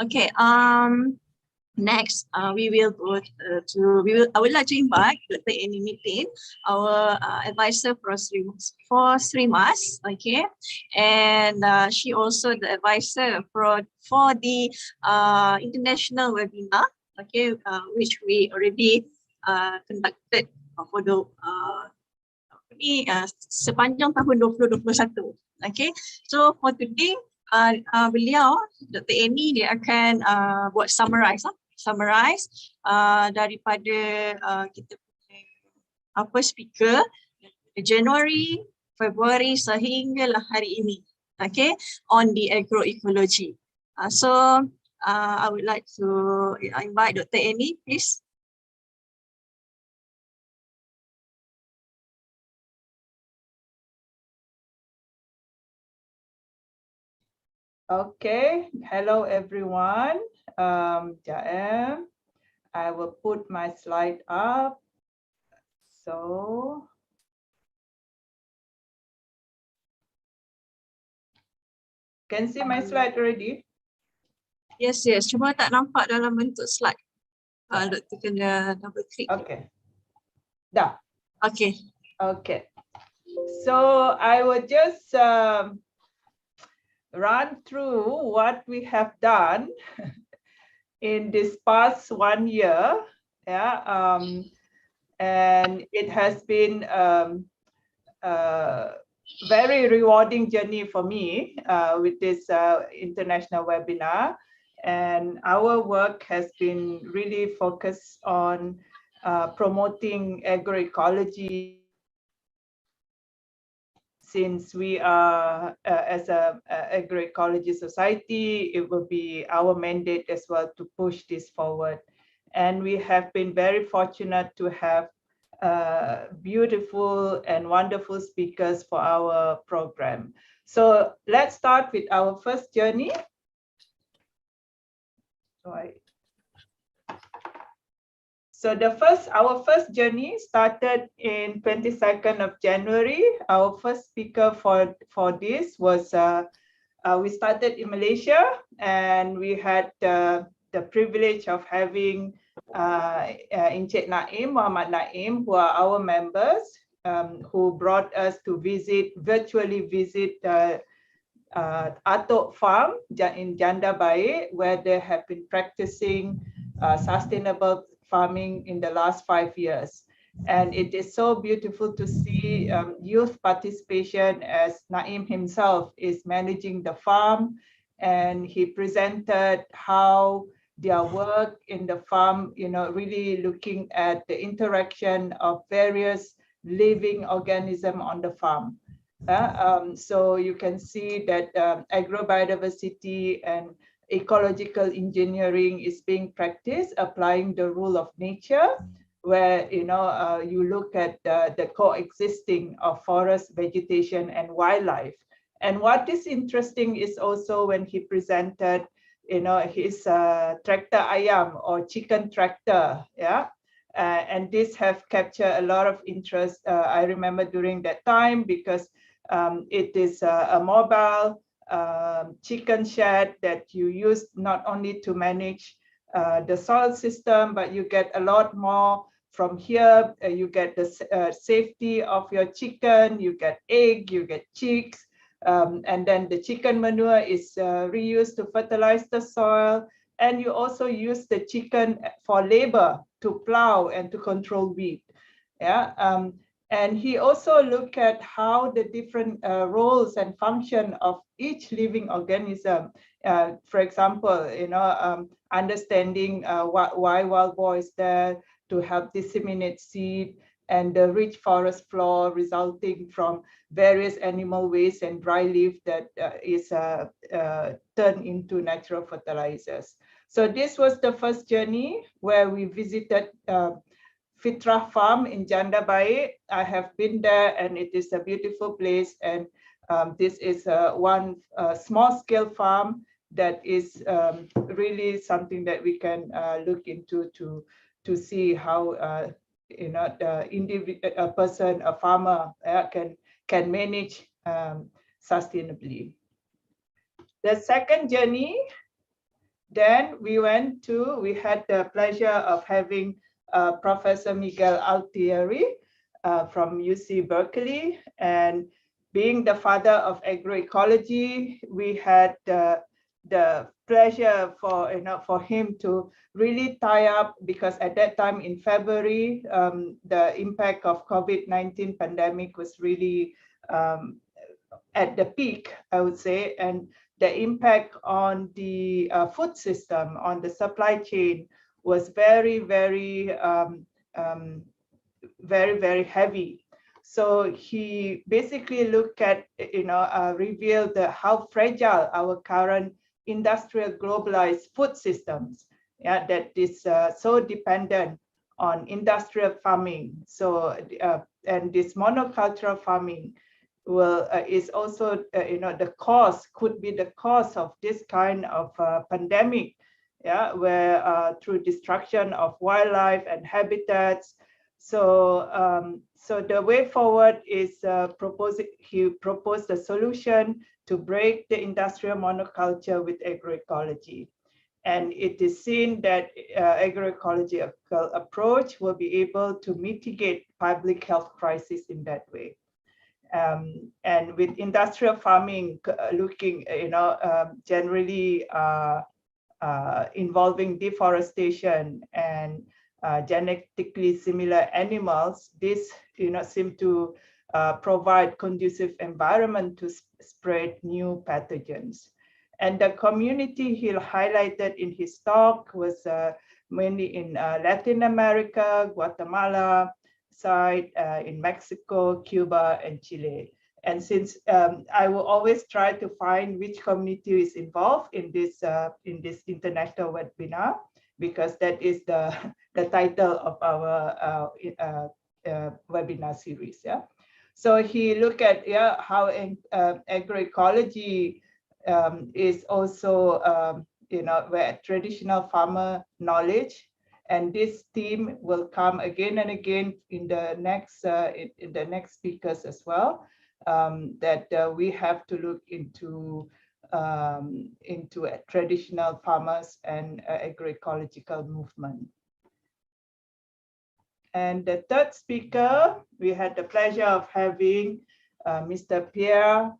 Okay. Next, I would like to invite Dr. Annie Mitin, our advisor for Srimas, okay, and she also the advisor for the international webinar, okay, which we already conducted for the sepanjang tahun 2021, okay. So for today, beliau Dr. Annie dia akan buat summarize daripada kita punya speaker Januari, Februari sehinggalah hari ini, okay, on the agroecology. So I would like to invite Dr. Annie, please. Okay, hello everyone. Jaem, I will put my slide up. So, can see my slide already? Yes, cuma tak nampak dalam bentuk slide. Doktor kena double click. Okay. Dah. Okay. Okay. So I will just run through what we have done in this past 1 year. Yeah, and it has been very rewarding journey for me with this international webinar. And our work has been really focused on promoting agroecology. Since we are as a agroecology society, it will be our mandate as well to push this forward. And we have been very fortunate to have beautiful and wonderful speakers for our program. So let's start with our first journey. So our first journey started in 22nd of January. Our first speaker for this was, we started in Malaysia, and we had the privilege of having Encik Naim, Muhammad Naim, who are our members, who brought us to virtually visit Atok Farm in Janda Baik, where they have been practicing sustainable farming in the last 5 years. And it is so beautiful to see youth participation, as Naim himself is managing the farm, and he presented how their work in the farm, really looking at the interaction of various living organisms on the farm. So you can see that agrobiodiversity and ecological engineering is being practiced, applying the rule of nature, where you look at the coexisting of forest, vegetation, and wildlife. And what is interesting is also when he presented, his tractor ayam or chicken tractor, yeah. And this have captured a lot of interest. I remember during that time, because it is a mobile chicken shed that you use not only to manage the soil system, but you get a lot more from here. You get the safety of your chicken, you get egg, you get chicks, and then the chicken manure is reused to fertilize the soil. and you also use the chicken for labor to plow and to control weed. Yeah. And he also looked at how the different roles and function of each living organism. For example, understanding why wild boar is there to help disseminate seed, and the rich forest floor resulting from various animal waste and dry leaf that is turned into natural fertilizers. So this was the first journey where we visited Fitra Farm in Janda Baik. I have been there, and it is a beautiful place. And this is one small-scale farm that is really something that we can look into to see how a person, a farmer, can manage sustainably. The second journey, then we had the pleasure of having Professor Miguel Altieri from UC Berkeley, and being the father of agroecology, we had the pleasure for him to really tie up, because at that time in February, the impact of COVID-19 pandemic was really at the peak, I would say, and the impact on the food system, on the supply chain, was very, very, very heavy. So he basically looked at, revealed how fragile our current industrial globalized food systems, that is so dependent on industrial farming. So, and this monocultural farming is also, could be the cause of this kind of pandemic, where through destruction of wildlife and habitats. So, so the way forward is he proposed a solution to break the industrial monoculture with agroecology. And it is seen that agroecology approach will be able to mitigate public health crisis in that way. And with industrial farming looking, generally involving deforestation and genetically similar animals, this seem to provide conducive environment to spread new pathogens. And the community he highlighted in his talk was mainly in Latin America, Guatemala side, in Mexico, Cuba, and Chile. And since I will always try to find which community is involved in this international webinar, because that is the title of our webinar series. Yeah. So he looked at how agroecology is also where traditional farmer knowledge. And this theme will come again and again in the next speakers as well. That we have to look into traditional farmers and agroecological movement. And the third speaker, we had the pleasure of having Mr. Pierre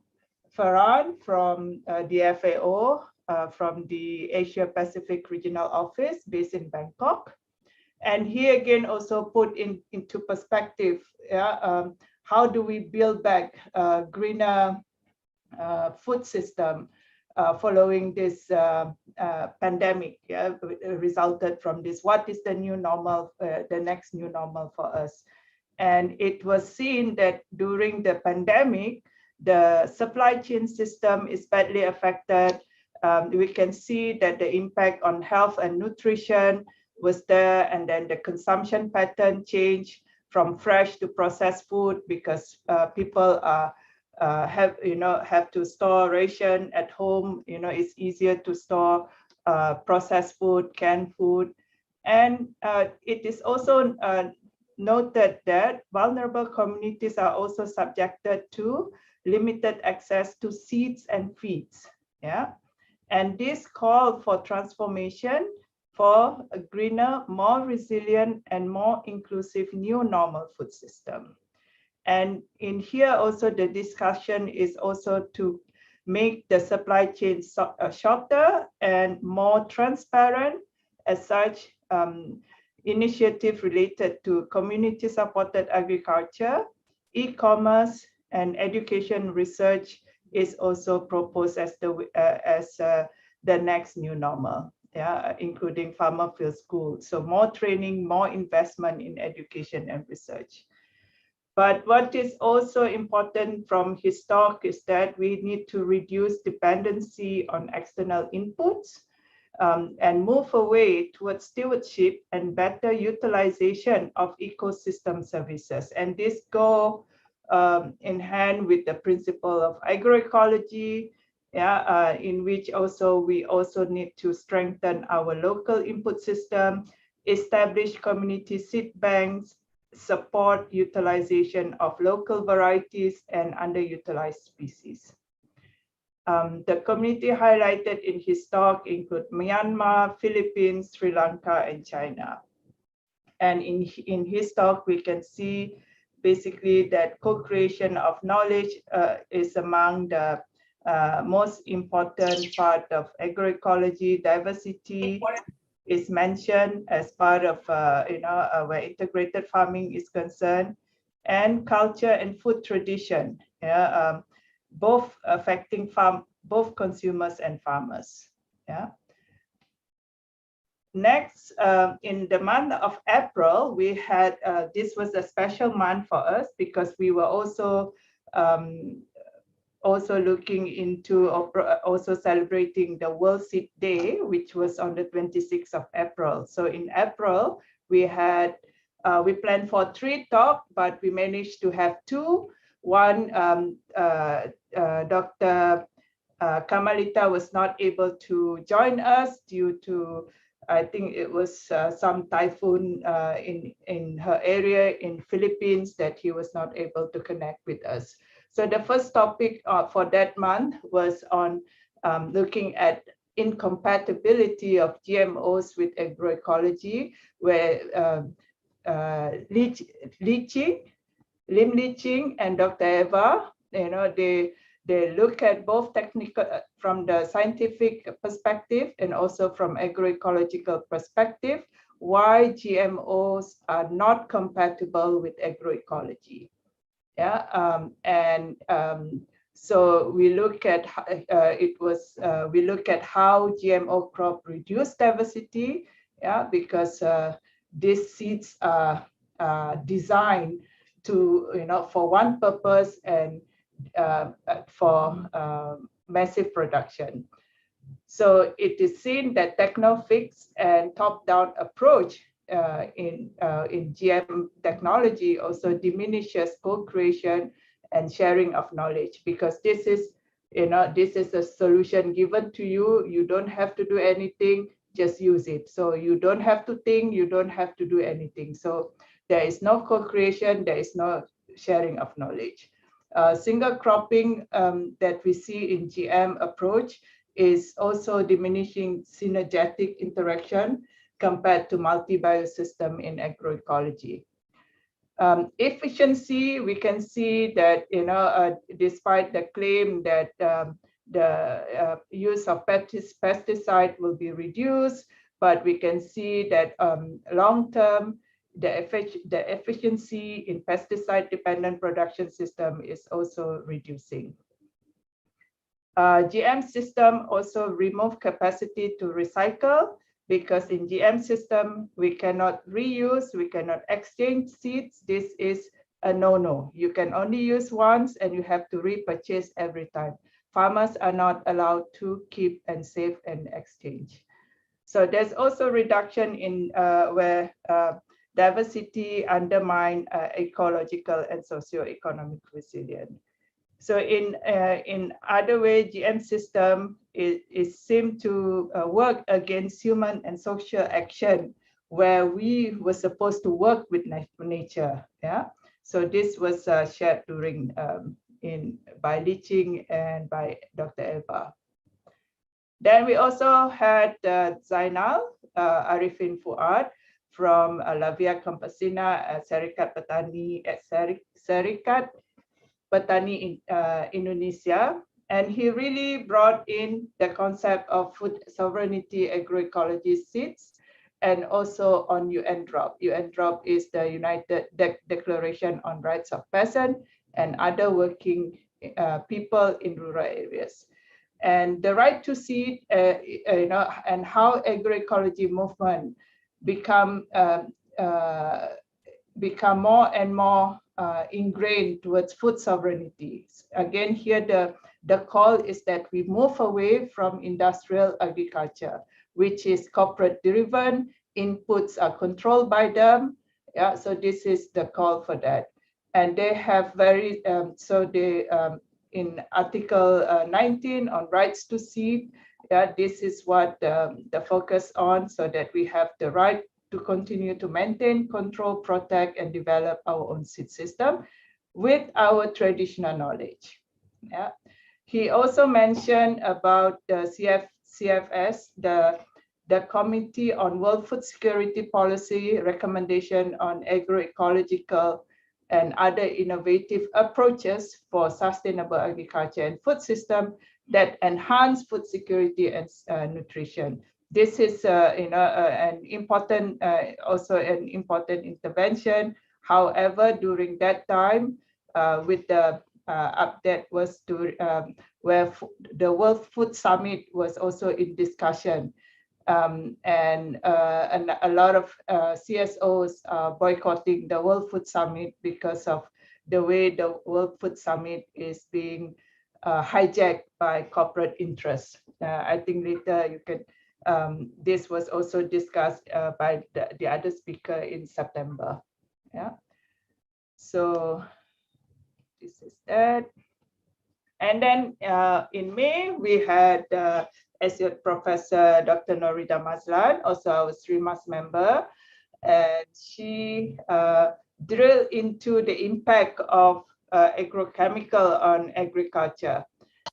Ferran from the FAO, from the Asia Pacific Regional Office based in Bangkok. And he again also put into perspective, how do we build back a greener food system following this pandemic, resulted from this. What is the new normal, the next new normal for us? And it was seen that during the pandemic, the supply chain system is badly affected. We can see that the impact on health and nutrition was there, and then the consumption pattern changed from fresh to processed food, because people have to store ration at home. It's easier to store processed food, canned food, and it is also noted that vulnerable communities are also subjected to limited access to seeds and feeds. Yeah, and this call for transformation for a greener, more resilient, and more inclusive new normal food system. And in here also the discussion is also to make the supply chain shorter and more transparent. As such, initiative related to community-supported agriculture, e-commerce, and education research is also proposed as the next new normal, yeah, including farmer field school. So more training, more investment in education and research. But what is also important from his talk is that we need to reduce dependency on external inputs and move away towards stewardship and better utilization of ecosystem services. And this go in hand with the principle of agroecology, yeah, in which also we also need to strengthen our local input system, establish community seed banks, support utilization of local varieties and underutilized species. The community highlighted in his talk include Myanmar, Philippines, Sri Lanka, and China. And in his talk, we can see basically that co-creation of knowledge is among the most important part of agroecology. Diversity is mentioned as part of where integrated farming is concerned, and culture and food tradition, yeah, both affecting both consumers and farmers. Yeah. Next, in the month of April, we had this was a special month for us because we were also looking into also celebrating the World Seed Day, which was on the 26th of April. So in April, we had we planned for 3 talks, but we managed to have 2. One, Dr. Kamalita was not able to join us due to, I think it was some typhoon in her area in Philippines that he was not able to connect with us. So the first topic for that month was on looking at incompatibility of GMOs with agroecology, where Lim Li-Ching and Dr. Eva, they look at both technical from the scientific perspective and also from agroecological perspective, why GMOs are not compatible with agroecology. Yeah, so we look at we look at how GMO crop reduce diversity, yeah, because these seeds are designed to for one purpose and for massive production. So it is seen that techno-fix and top-down approach in GM technology also diminishes co-creation and sharing of knowledge, because this is a solution given to you. You don't have to do anything, just use it. So you don't have to think, you don't have to do anything. So there is no co-creation, there is no sharing of knowledge. Single cropping that we see in GM approach is also diminishing synergetic interaction compared to multi-biosystem in agroecology. Efficiency, we can see that despite the claim that the use of pesticide will be reduced, but we can see that long-term the efficiency in pesticide-dependent production system is also reducing. GM system also remove capacity to recycle, because in GM system, we cannot reuse, we cannot exchange seeds. This is a no-no. You can only use once and you have to repurchase every time. Farmers are not allowed to keep and save and exchange. So there's also reduction in where diversity undermine ecological and socio-economic resilience. So in other way, GM system is seem to work against human and social action, where we were supposed to work with nature. Yeah. So this was shared during by Li-Ching and by Dr. Eva. Then we also had Zainal Arifin Fuad from Lavia Campesina at Serikat Petani Petani in Indonesia. And he really brought in the concept of food sovereignty agroecology seeds, and also on UNDROP. UNDROP is the United Declaration on Rights of Peasant and other working people in rural areas. And the right to seed, and how agroecology movement become more and more ingrained towards food sovereignty. Again, here the call is that we move away from industrial agriculture, which is corporate driven, inputs are controlled by them. Yeah, so this is the call for that. And they have very, in Article 19 on rights to seed, yeah, this is what the focus on, so that we have the right to continue to maintain, control, protect, and develop our own seed system with our traditional knowledge. Yeah. He also mentioned about the CFS, the Committee on World Food Security Policy recommendation on agroecological and other innovative approaches for sustainable agriculture and food system that enhance food security and nutrition. This is an important, also an important intervention. However, during that time, with the update was to where the World Food Summit was also in discussion. And a lot of CSOs are boycotting the World Food Summit because of the way the World Food Summit is being hijacked by corporate interests. I think later you can, this was also discussed by the other speaker in September. Yeah. So this is that. And then in May, we had Associate Professor Dr. Norida Mazlan, also our SRIMAS member, and she drilled into the impact of agrochemical on agriculture.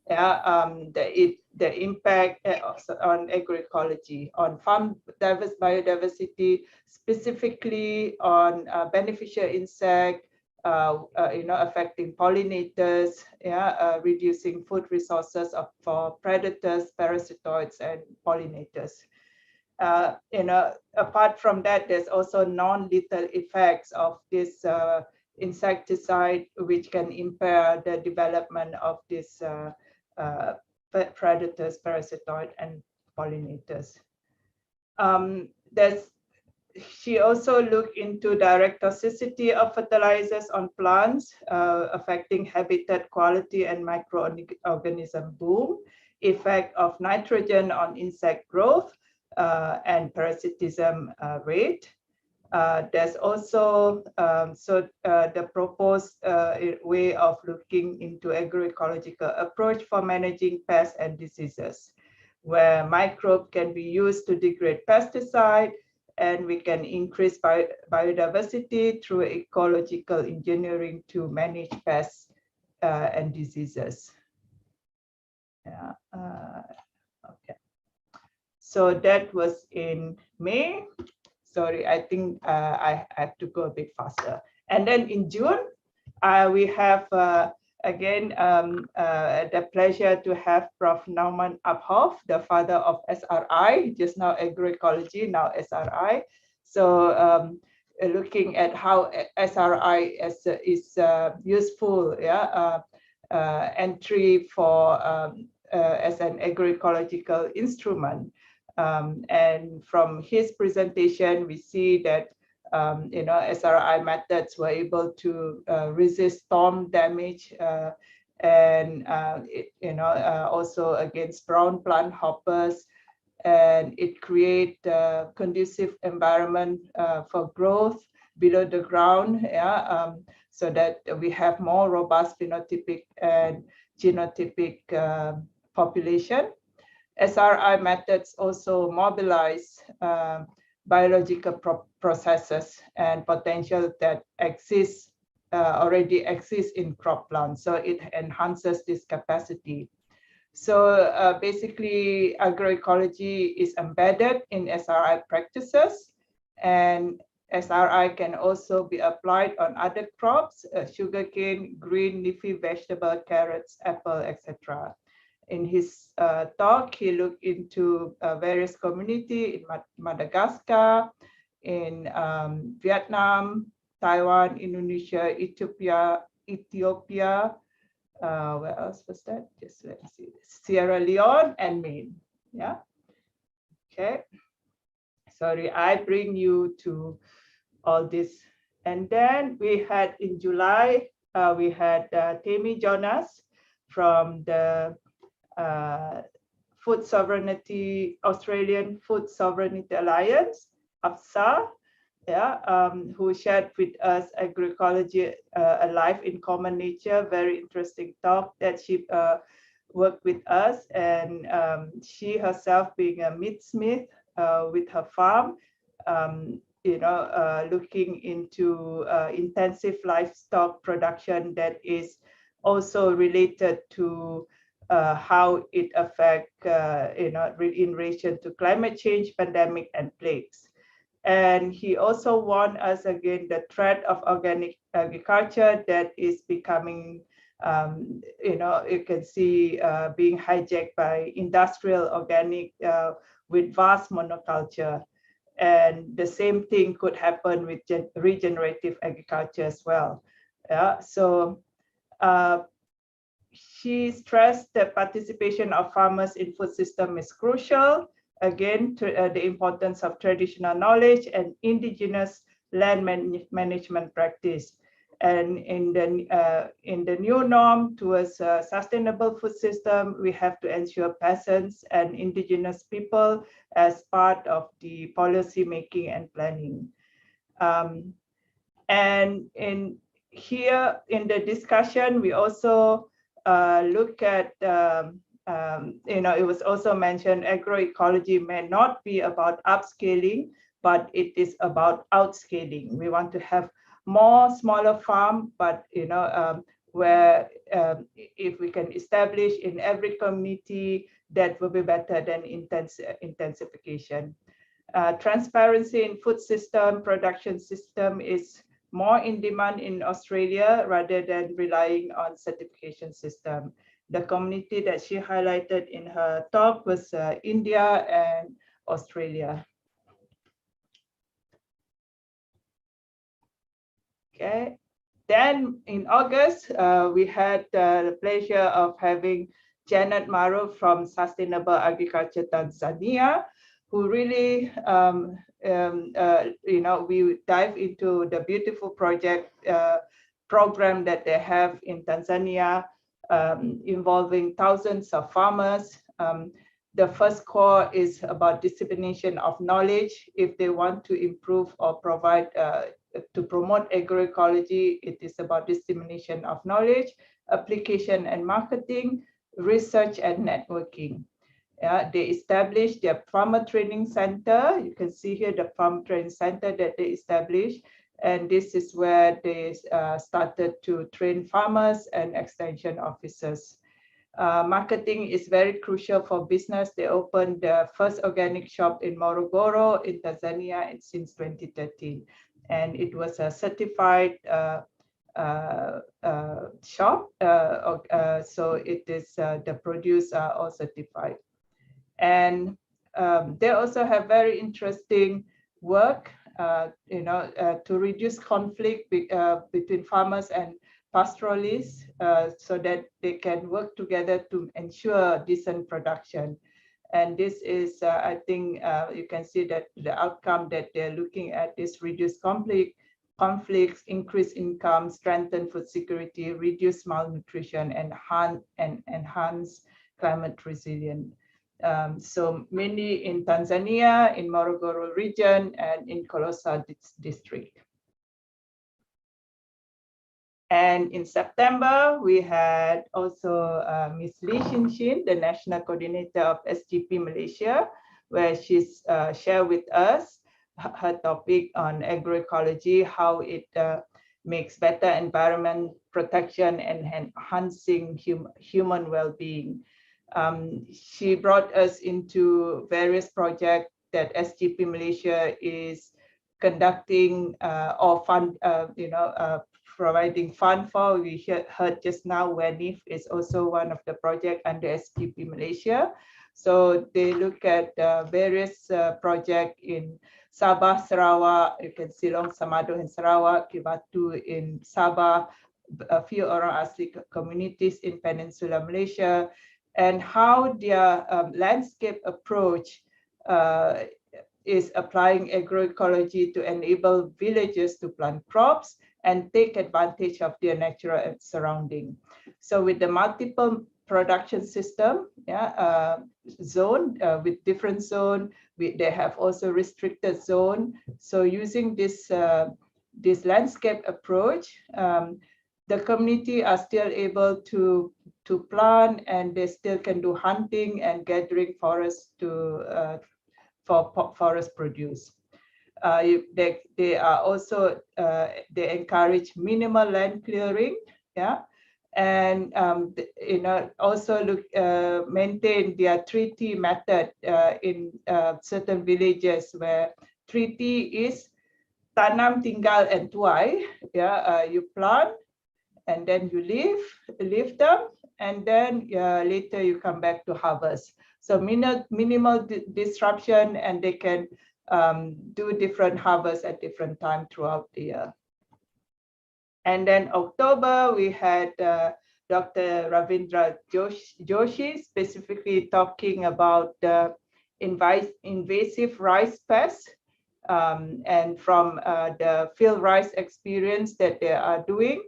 Yeah, the impact on agroecology, on farm biodiversity, specifically on beneficial insect, affecting pollinators, yeah, reducing food resources for predators, parasitoids, and pollinators. Apart from that, there's also non-lethal effects of this insecticide, which can impair the development of these predators, parasitoid, and pollinators. She also looked into direct toxicity of fertilizers on plants, affecting habitat quality and microorganism boom, effect of nitrogen on insect growth, and parasitism rate. There's also the proposed way of looking into agroecological approach for managing pests and diseases, where microbe can be used to degrade pesticide, and we can increase biodiversity through ecological engineering to manage pests and diseases. Yeah. Okay. So that was in May. Sorry, I think I have to go a bit faster. And then in June, we have again the pleasure to have Prof. Naumann Abhoff, the father of SRI, just now agroecology, now SRI. So looking at how SRI is useful, yeah, entry for as an agroecological instrument. And from his presentation, we see that SRI methods were able to resist storm damage and also against brown plant hoppers, and it create a conducive environment for growth below the ground, yeah, so that we have more robust phenotypic and genotypic population. SRI methods also mobilize biological processes and potential that already exist in crop plants. So it enhances this capacity. So basically, agroecology is embedded in SRI practices, and SRI can also be applied on other crops, sugarcane, green leafy vegetable, carrots, apple, etc. In his talk, he looked into various communities in Madagascar, in Vietnam, Taiwan, Indonesia, Ethiopia, where else was that? Just let me see. Sierra Leone and Maine. Yeah. Okay. Sorry, I bring you to all this. And then we had in July, we had Tammy Jonas from the Food Sovereignty, Australian Food Sovereignty Alliance, AFSA, yeah, who shared with us Agroecology, a life in common nature, very interesting talk that she worked with us. And she herself being a meatsmith with her farm, looking into intensive livestock production that is also related to how it affects, in relation to climate change, pandemic, and plagues. And he also warned us again the threat of organic agriculture that is becoming, you can see being hijacked by industrial organic with vast monoculture. And the same thing could happen with regenerative agriculture as well. Yeah, so she stressed that participation of farmers in food system is crucial. Again, the importance of traditional knowledge and indigenous land management practice. And in the new norm towards a sustainable food system, we have to ensure peasants and indigenous people as part of the policy making and planning. And here in the discussion, we also look at, it was also mentioned, agroecology may not be about upscaling, but it is about outscaling. We want to have more smaller farm, but where if we can establish in every community, that will be better than intensification. Transparency in food system, production system is more in demand in Australia rather than relying on certification system. The community that she highlighted in her talk was India and Australia. Okay. Then in August, we had the pleasure of having Janet Maru from Sustainable Agriculture Tanzania, who really, we dive into the beautiful program that they have in Tanzania, involving thousands of farmers. The first core is about dissemination of knowledge. If they want to improve or provide, to promote agroecology, it is about dissemination of knowledge, application and marketing, research and networking. They established their farmer training center. You can see here the farm training center that they established. And this is where they started to train farmers and extension officers. Marketing is very crucial for business. They opened the first organic shop in Morogoro in Tanzania since 2013. And it was a certified shop. So it is, the produce are all certified. And they also have very interesting work, to reduce conflict between farmers and pastoralists, so that they can work together to ensure decent production. And this is, I think, you can see that the outcome that they're looking at is reduce conflicts, increase income, strengthen food security, reduce malnutrition, and enhance climate resilience. So mainly in Tanzania, in Morogoro region, and in Kolosa district. And in September, we had also Ms. Lee Shin, the National Coordinator of SGP Malaysia, where she's shared with us her topic on agroecology, how it makes better environment protection and enhancing human well-being. She brought us into various projects that SGP Malaysia is conducting or providing fund for. We heard just now WENIF is also one of the projects under SPP Malaysia. So they look at various projects in Sabah, Sarawak. You can see Long Samado in Sarawak, Kibatu in Sabah, a few orang asli communities in Peninsula Malaysia, and how their landscape approach is applying agroecology to enable villagers to plant crops and take advantage of their natural surrounding. So with the multiple production system, zone with different zone, they have also restricted zone. So using this this landscape approach, the community are still able to plant, and they still can do hunting and gathering forest to for forest produce. They are also they encourage minimal land clearing, and also maintain their treaty method in certain villages where treaty is tanam, tinggal, and tuai. You plant and then you leave them, and then later you come back to harvest. So minimal disruption, and they can do different harvests at different time throughout the year. And then October, we had Dr. Ravindra Joshi specifically talking about the invasive rice pest, and from the field rice experience that they are doing.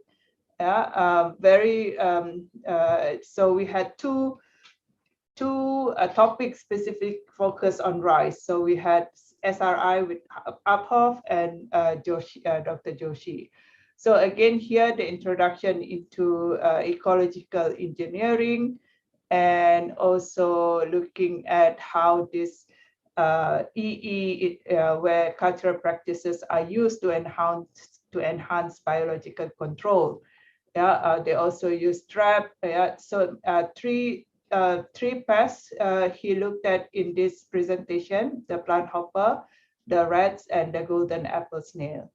So we had two topic specific focus on rice. So we had SRI with Uphoff and Dr. Joshi. So again, here the introduction into ecological engineering, and also looking at how this where cultural practices are used to enhance biological control. They also use trap. So three pests he looked at in this presentation: the plant hopper, the rats, and the golden apple snail.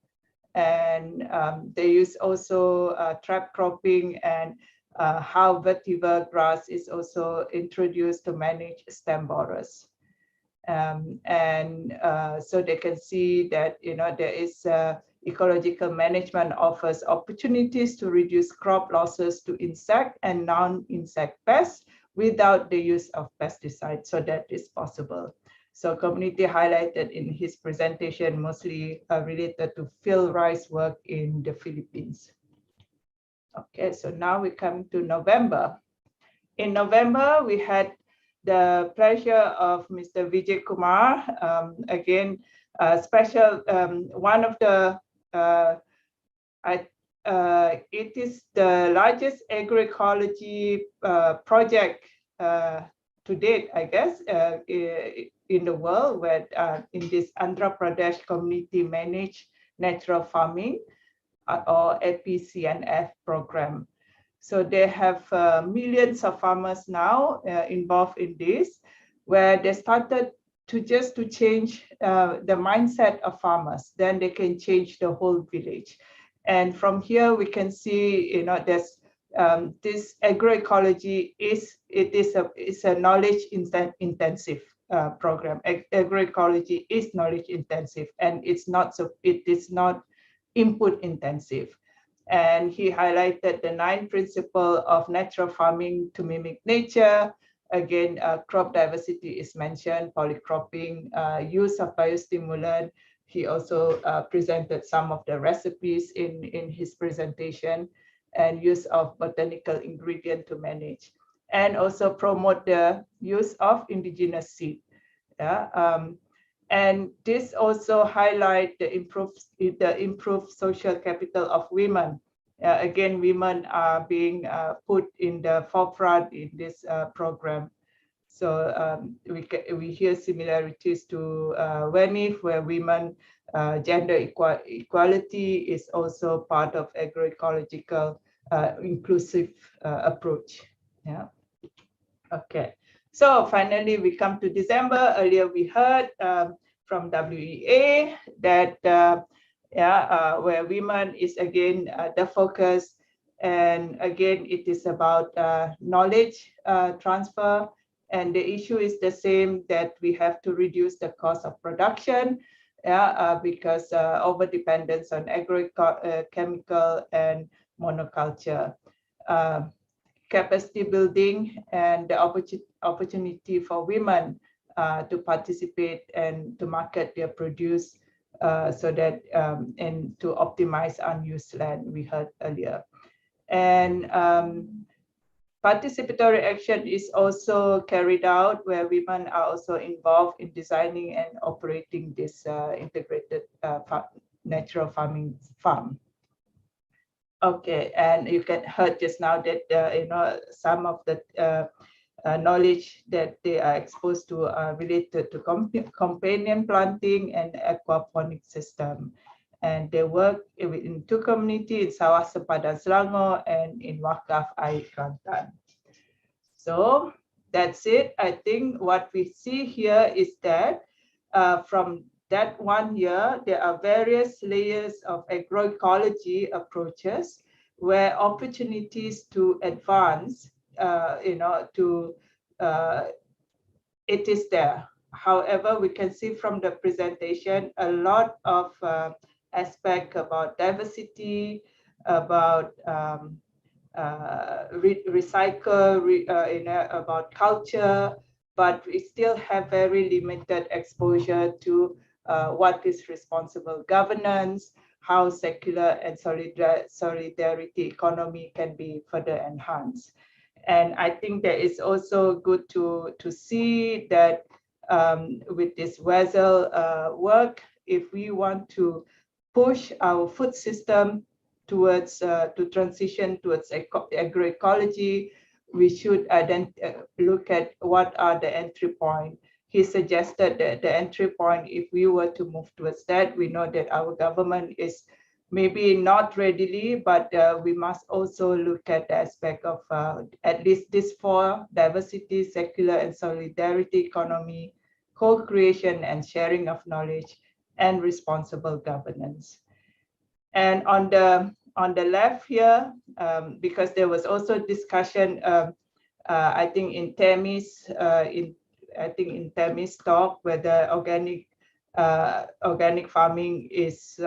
And they use also trap cropping, and how vetiver grass is also introduced to manage stem borers. So they can see that there is ecological management offers opportunities to reduce crop losses to insect and non-insect pests without the use of pesticides. So that is possible. So community highlighted in his presentation mostly related to field rice work in the Philippines. Okay, so now we come to November. In November, we had the pleasure of Mr. Vijay Kumar, again, special, one of the, it is the largest agroecology project to date, I guess, in the world, where in this Andhra Pradesh community managed natural farming or APCNF program. So they have millions of farmers now involved in this, where they started to change the mindset of farmers. Then they can change the whole village. And from here we can see, there's this agroecology is a knowledge intensive program. Agroecology is knowledge intensive, and it is not input intensive. And he highlighted the 9 principles of natural farming to mimic nature. Again, crop diversity is mentioned, polycropping, use of biostimulant. He also presented some of the recipes in his presentation, and use of botanical ingredient to manage, and also promote the use of indigenous seed. And this also highlight the improved social capital of women. Again, women are being put in the forefront in this program. So we hear similarities to WENIF, where women gender equality is also part of agroecological inclusive approach. Okay. So finally, we come to December. Earlier, we heard from WEA that where women is again the focus. And again, it is about knowledge transfer. And the issue is the same, that we have to reduce the cost of production, because over dependence on agrochemical and monoculture. Capacity building and the opportunity for women to participate and to market their produce, so that and to optimize unused land, we heard earlier. And participatory action is also carried out where women are also involved in designing and operating this integrated natural farming farm. Okay, and you can heard just now that some of the knowledge that they are exposed to are related to companion planting and aquaponic system. And they work in two communities, in Sawah Sepadan Selangor and in Wakaf Air Kelantan. So that's it. I think what we see here is that from that 1 year, there are various layers of agroecology approaches where opportunities to advance, it is there. However, we can see from the presentation a lot of aspect about diversity, about about culture, but we still have very limited exposure to what is responsible governance, how secular and solidarity economy can be further enhanced. And I think that it's also good to see that with this WESL work, if we want to push our food system towards to transition towards agroecology, we should look at what are the entry point. He suggested that the entry point, if we were to move towards that, we know that our government is maybe not readily, but we must also look at the aspect of at least these four: diversity, secular and solidarity economy, co-creation and sharing of knowledge, and responsible governance. And on the left here, because there was also discussion, I think in Tammy's talk, whether organic farming is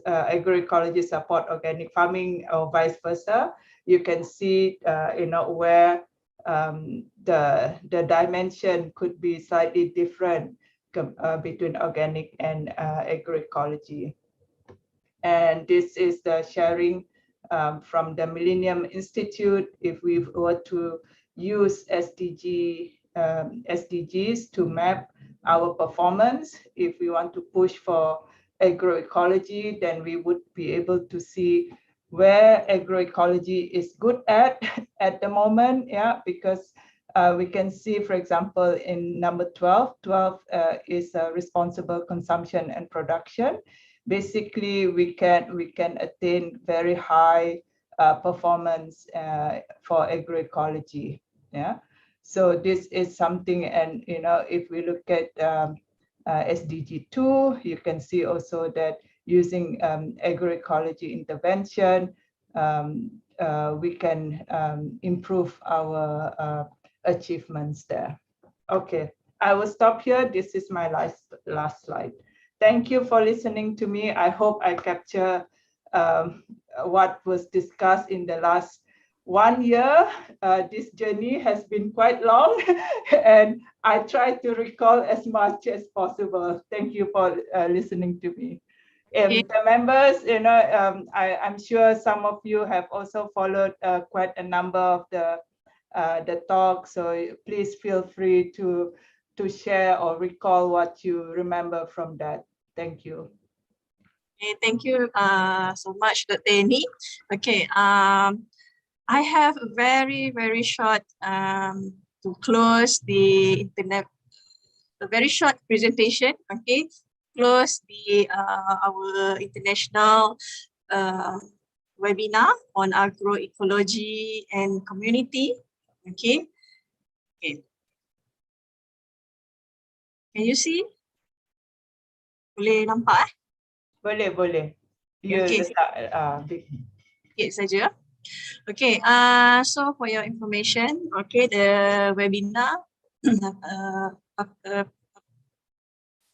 agroecology support organic farming or vice versa. You can see where the dimension could be slightly different between organic and agroecology. And this is the sharing from the Millennium Institute. If we were to use SDGs to map our performance, if we want to push for agroecology, then we would be able to see where agroecology is good at the moment, because we can see, for example, in number 12 is responsible consumption and production. Basically, we can attain very high performance for agroecology. So this is something, and if we look at SDG 2, you can see also that using agroecology intervention, we can improve our achievements there. Okay, I will stop here. This is my last slide. Thank you for listening to me. I hope I capture what was discussed in the last 1 year. This journey has been quite long, and I try to recall as much as possible. Thank you for listening to me. The members, I'm sure some of you have also followed quite a number of the talk, so please feel free to share or recall what you remember from that. Thank you. Okay, thank you so much, Dr. Eni. Okay, I have a very, very short to close the internet, a very short presentation. Okay, close the our international webinar on agroecology and community. Okay. Okay. Can you see? Boleh nampak? Boleh. Ya, Okay. letak Sikit saja. Okay, so for your information, okay, the webinar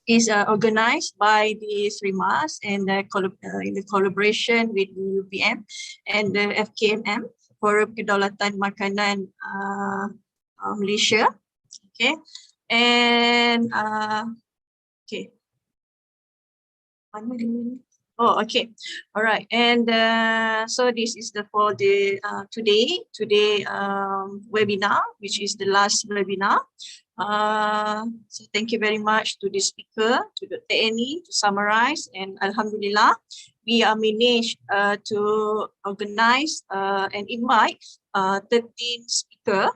is organized by the Srimas and in the collaboration with the UPM and the FKMM, Forum Kedaulatan Makanan Malaysia. Okay, and okay. Oh, okay. All right. And so this is for the today webinar, which is the last webinar. So thank you very much to the speaker, to Dr. Annie, to summarize, and Alhamdulillah, we are managed to organize and invite 13 speakers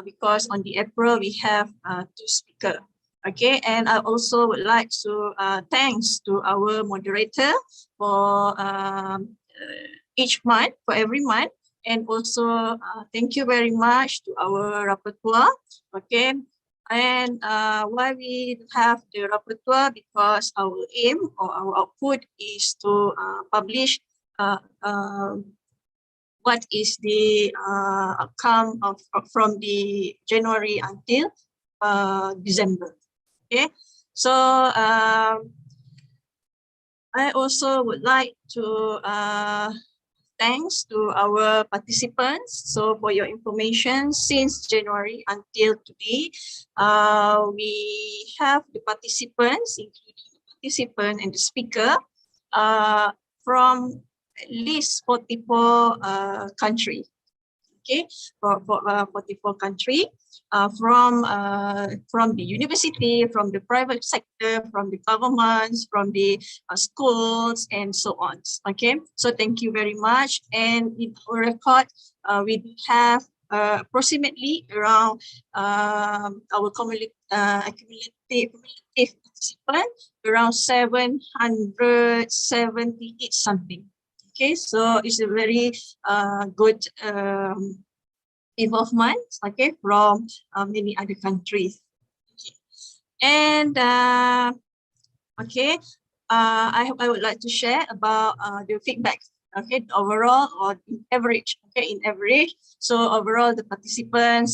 because on the April we have 2 speakers. Okay, and I also would like to thanks to our moderator for each month, for every month, and also thank you very much to our rapporteur. Okay, and why we have the rapporteur, because our aim or our output is to publish what is the outcome from the January until December. Okay, so I also would like to thanks to our participants. So for your information, since January until today, we have the participants, including the participant and the speaker, from at least 44 countries. Okay, for 44 countries, from the university, from the private sector, from the governments, from the schools, and so on. Okay, so thank you very much. And in our record, we have approximately around our cumulative participants around 778 something. Okay, so it's a very good involvement, okay, from many other countries. Okay. And okay, I would like to share about the feedback. Okay, overall or in average. Okay, in average. So overall, the participants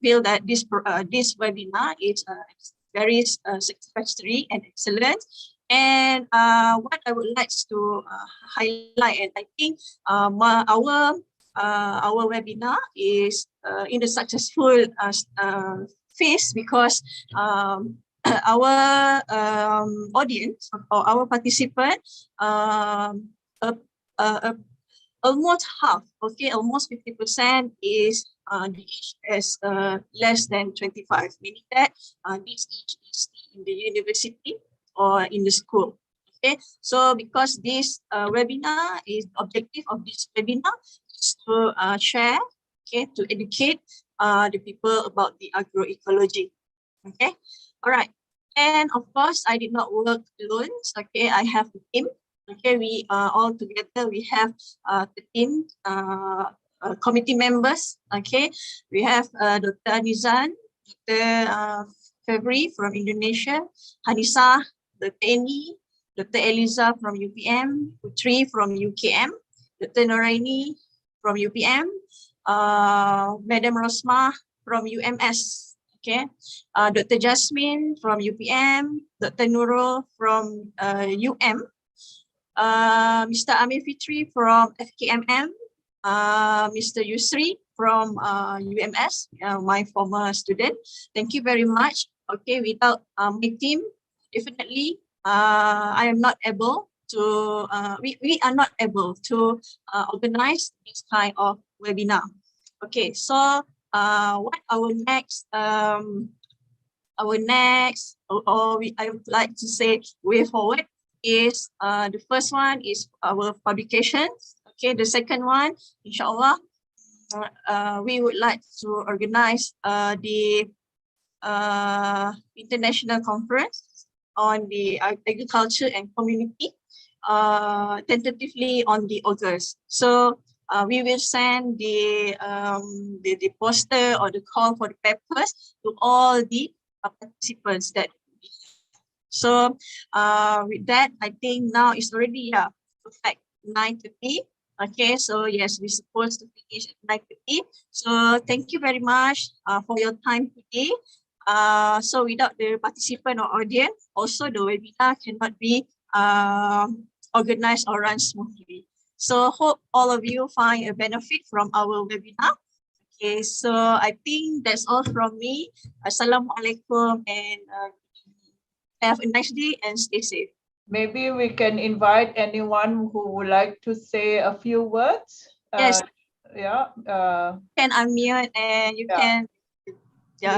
feel that this webinar is very satisfactory and excellent. And what I would like to highlight, and I think our webinar is in a successful phase, because our audience or our participant, almost half, okay, almost 50% is the age is less than 25, meaning that this age is in the university or in the school. Okay, so because this webinar is objective of this webinar is to share, okay, to educate the people about the agroecology. Okay, all right. And of course, I did not work alone. Okay, I have a team. Okay, we all together, we have 13 committee members. Okay, we have Dr. Anizan, Dr. Febri from Indonesia, Hanisa, Dr. Eni, Dr. Eliza from UPM, Putri from UKM, Dr. Noraini from UPM, Madam Rosma from UMS. Okay, Dr. Jasmine from UPM, Dr. Nurul from Mr. Amir Fitri from FKMM, Mr. Yusri from UMS, my former student. Thank you very much. Okay, without my team, definitely I am not able to, we are not able to organize this kind of webinar. Okay, so what our next, I would like to say way forward is the first one is our publications. Okay, the second one, inshallah, we would like to organize the international conference on the agriculture and community, tentatively on the August. So we will send the poster or the call for the papers to all the participants that. So with that, I think now it's already perfect 9:30. Okay, so yes, we're supposed to finish at 9:30. So thank you very much for your time today. So without the participant or audience, also the webinar cannot be organized or run smoothly. So hope all of you find a benefit from our webinar. Okay, so I think that's all from me. Assalamualaikum and have a nice day and stay safe. Maybe we can invite anyone who would like to say a few words. Yes. Yeah. You can unmute and you can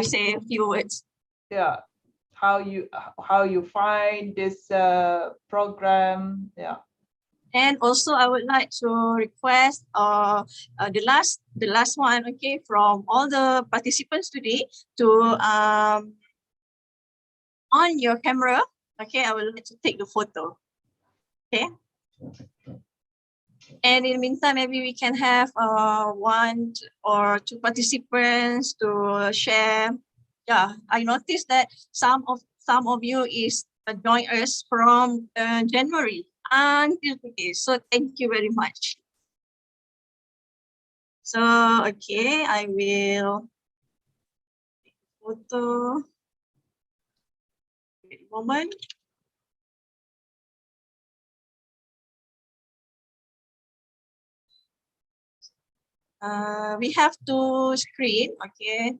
say a few words. Yeah. How you find this program? Yeah. And also, I would like to request the last one, okay, from all the participants today to on your camera, okay. I would like to take the photo, okay. And in the meantime, maybe we can have one or two participants to share. Yeah, I noticed that some of you is join us from January until today. So thank you very much. So okay, I will take a photo. Wait a moment. We have two screen. Okay,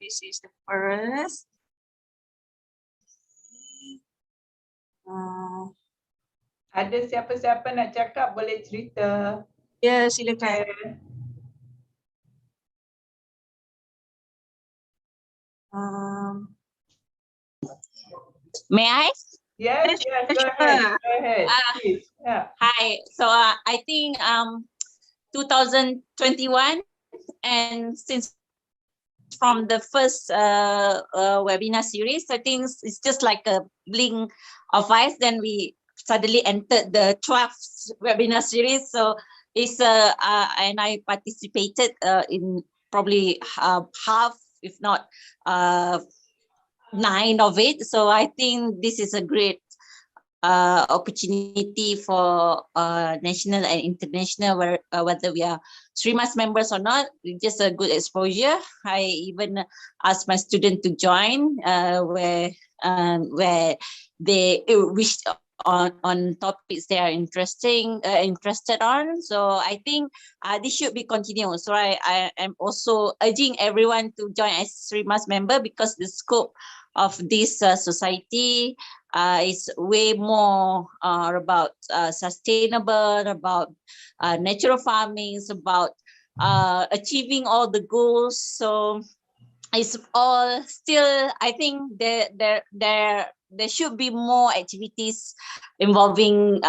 this is the first. Ada siapa-siapa nak cakap boleh cerita. Ya, silakan. May I? Yes, go ahead. Please. Yeah. Hi. So I think 2021, and since from the first webinar series, I think it's just like a blink of eyes. Then we suddenly entered the 12th webinar series. So it's and I participated in probably half, if not 9 of it. So I think this is a great opportunity for national and international, whether we are SRIMAS members or not, just a good exposure. I even asked my student to join where they wish on topics they are interested on. So I think this should be continued. So I am also urging everyone to join as SRIMAS member, because the scope of this society is way more about sustainable, about natural farming, about achieving all the goals. So it's all still, I think there should be more activities involving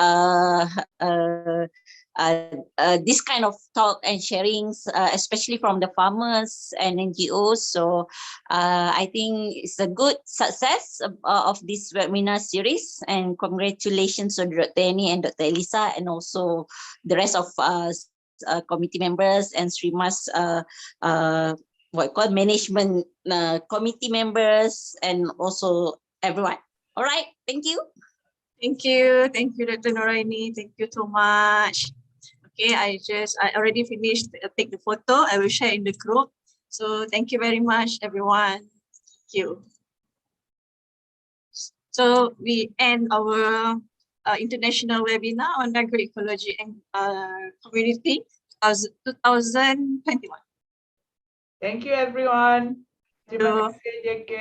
this kind of talk and sharings, especially from the farmers and NGOs. So I think it's a good success of this webinar series, and congratulations to Dr. Annie and Dr. Elisa, and also the rest of committee members and SRIMAS management committee members, and also everyone. All right, thank you. Thank you, Dr. Noraini. Thank you so much. Okay, I already finished. Take the photo. I will share in the group. So thank you very much, everyone. Thank you. So we end our international webinar on agroecology and community 2021. Thank you, everyone. Terima kasih, JK.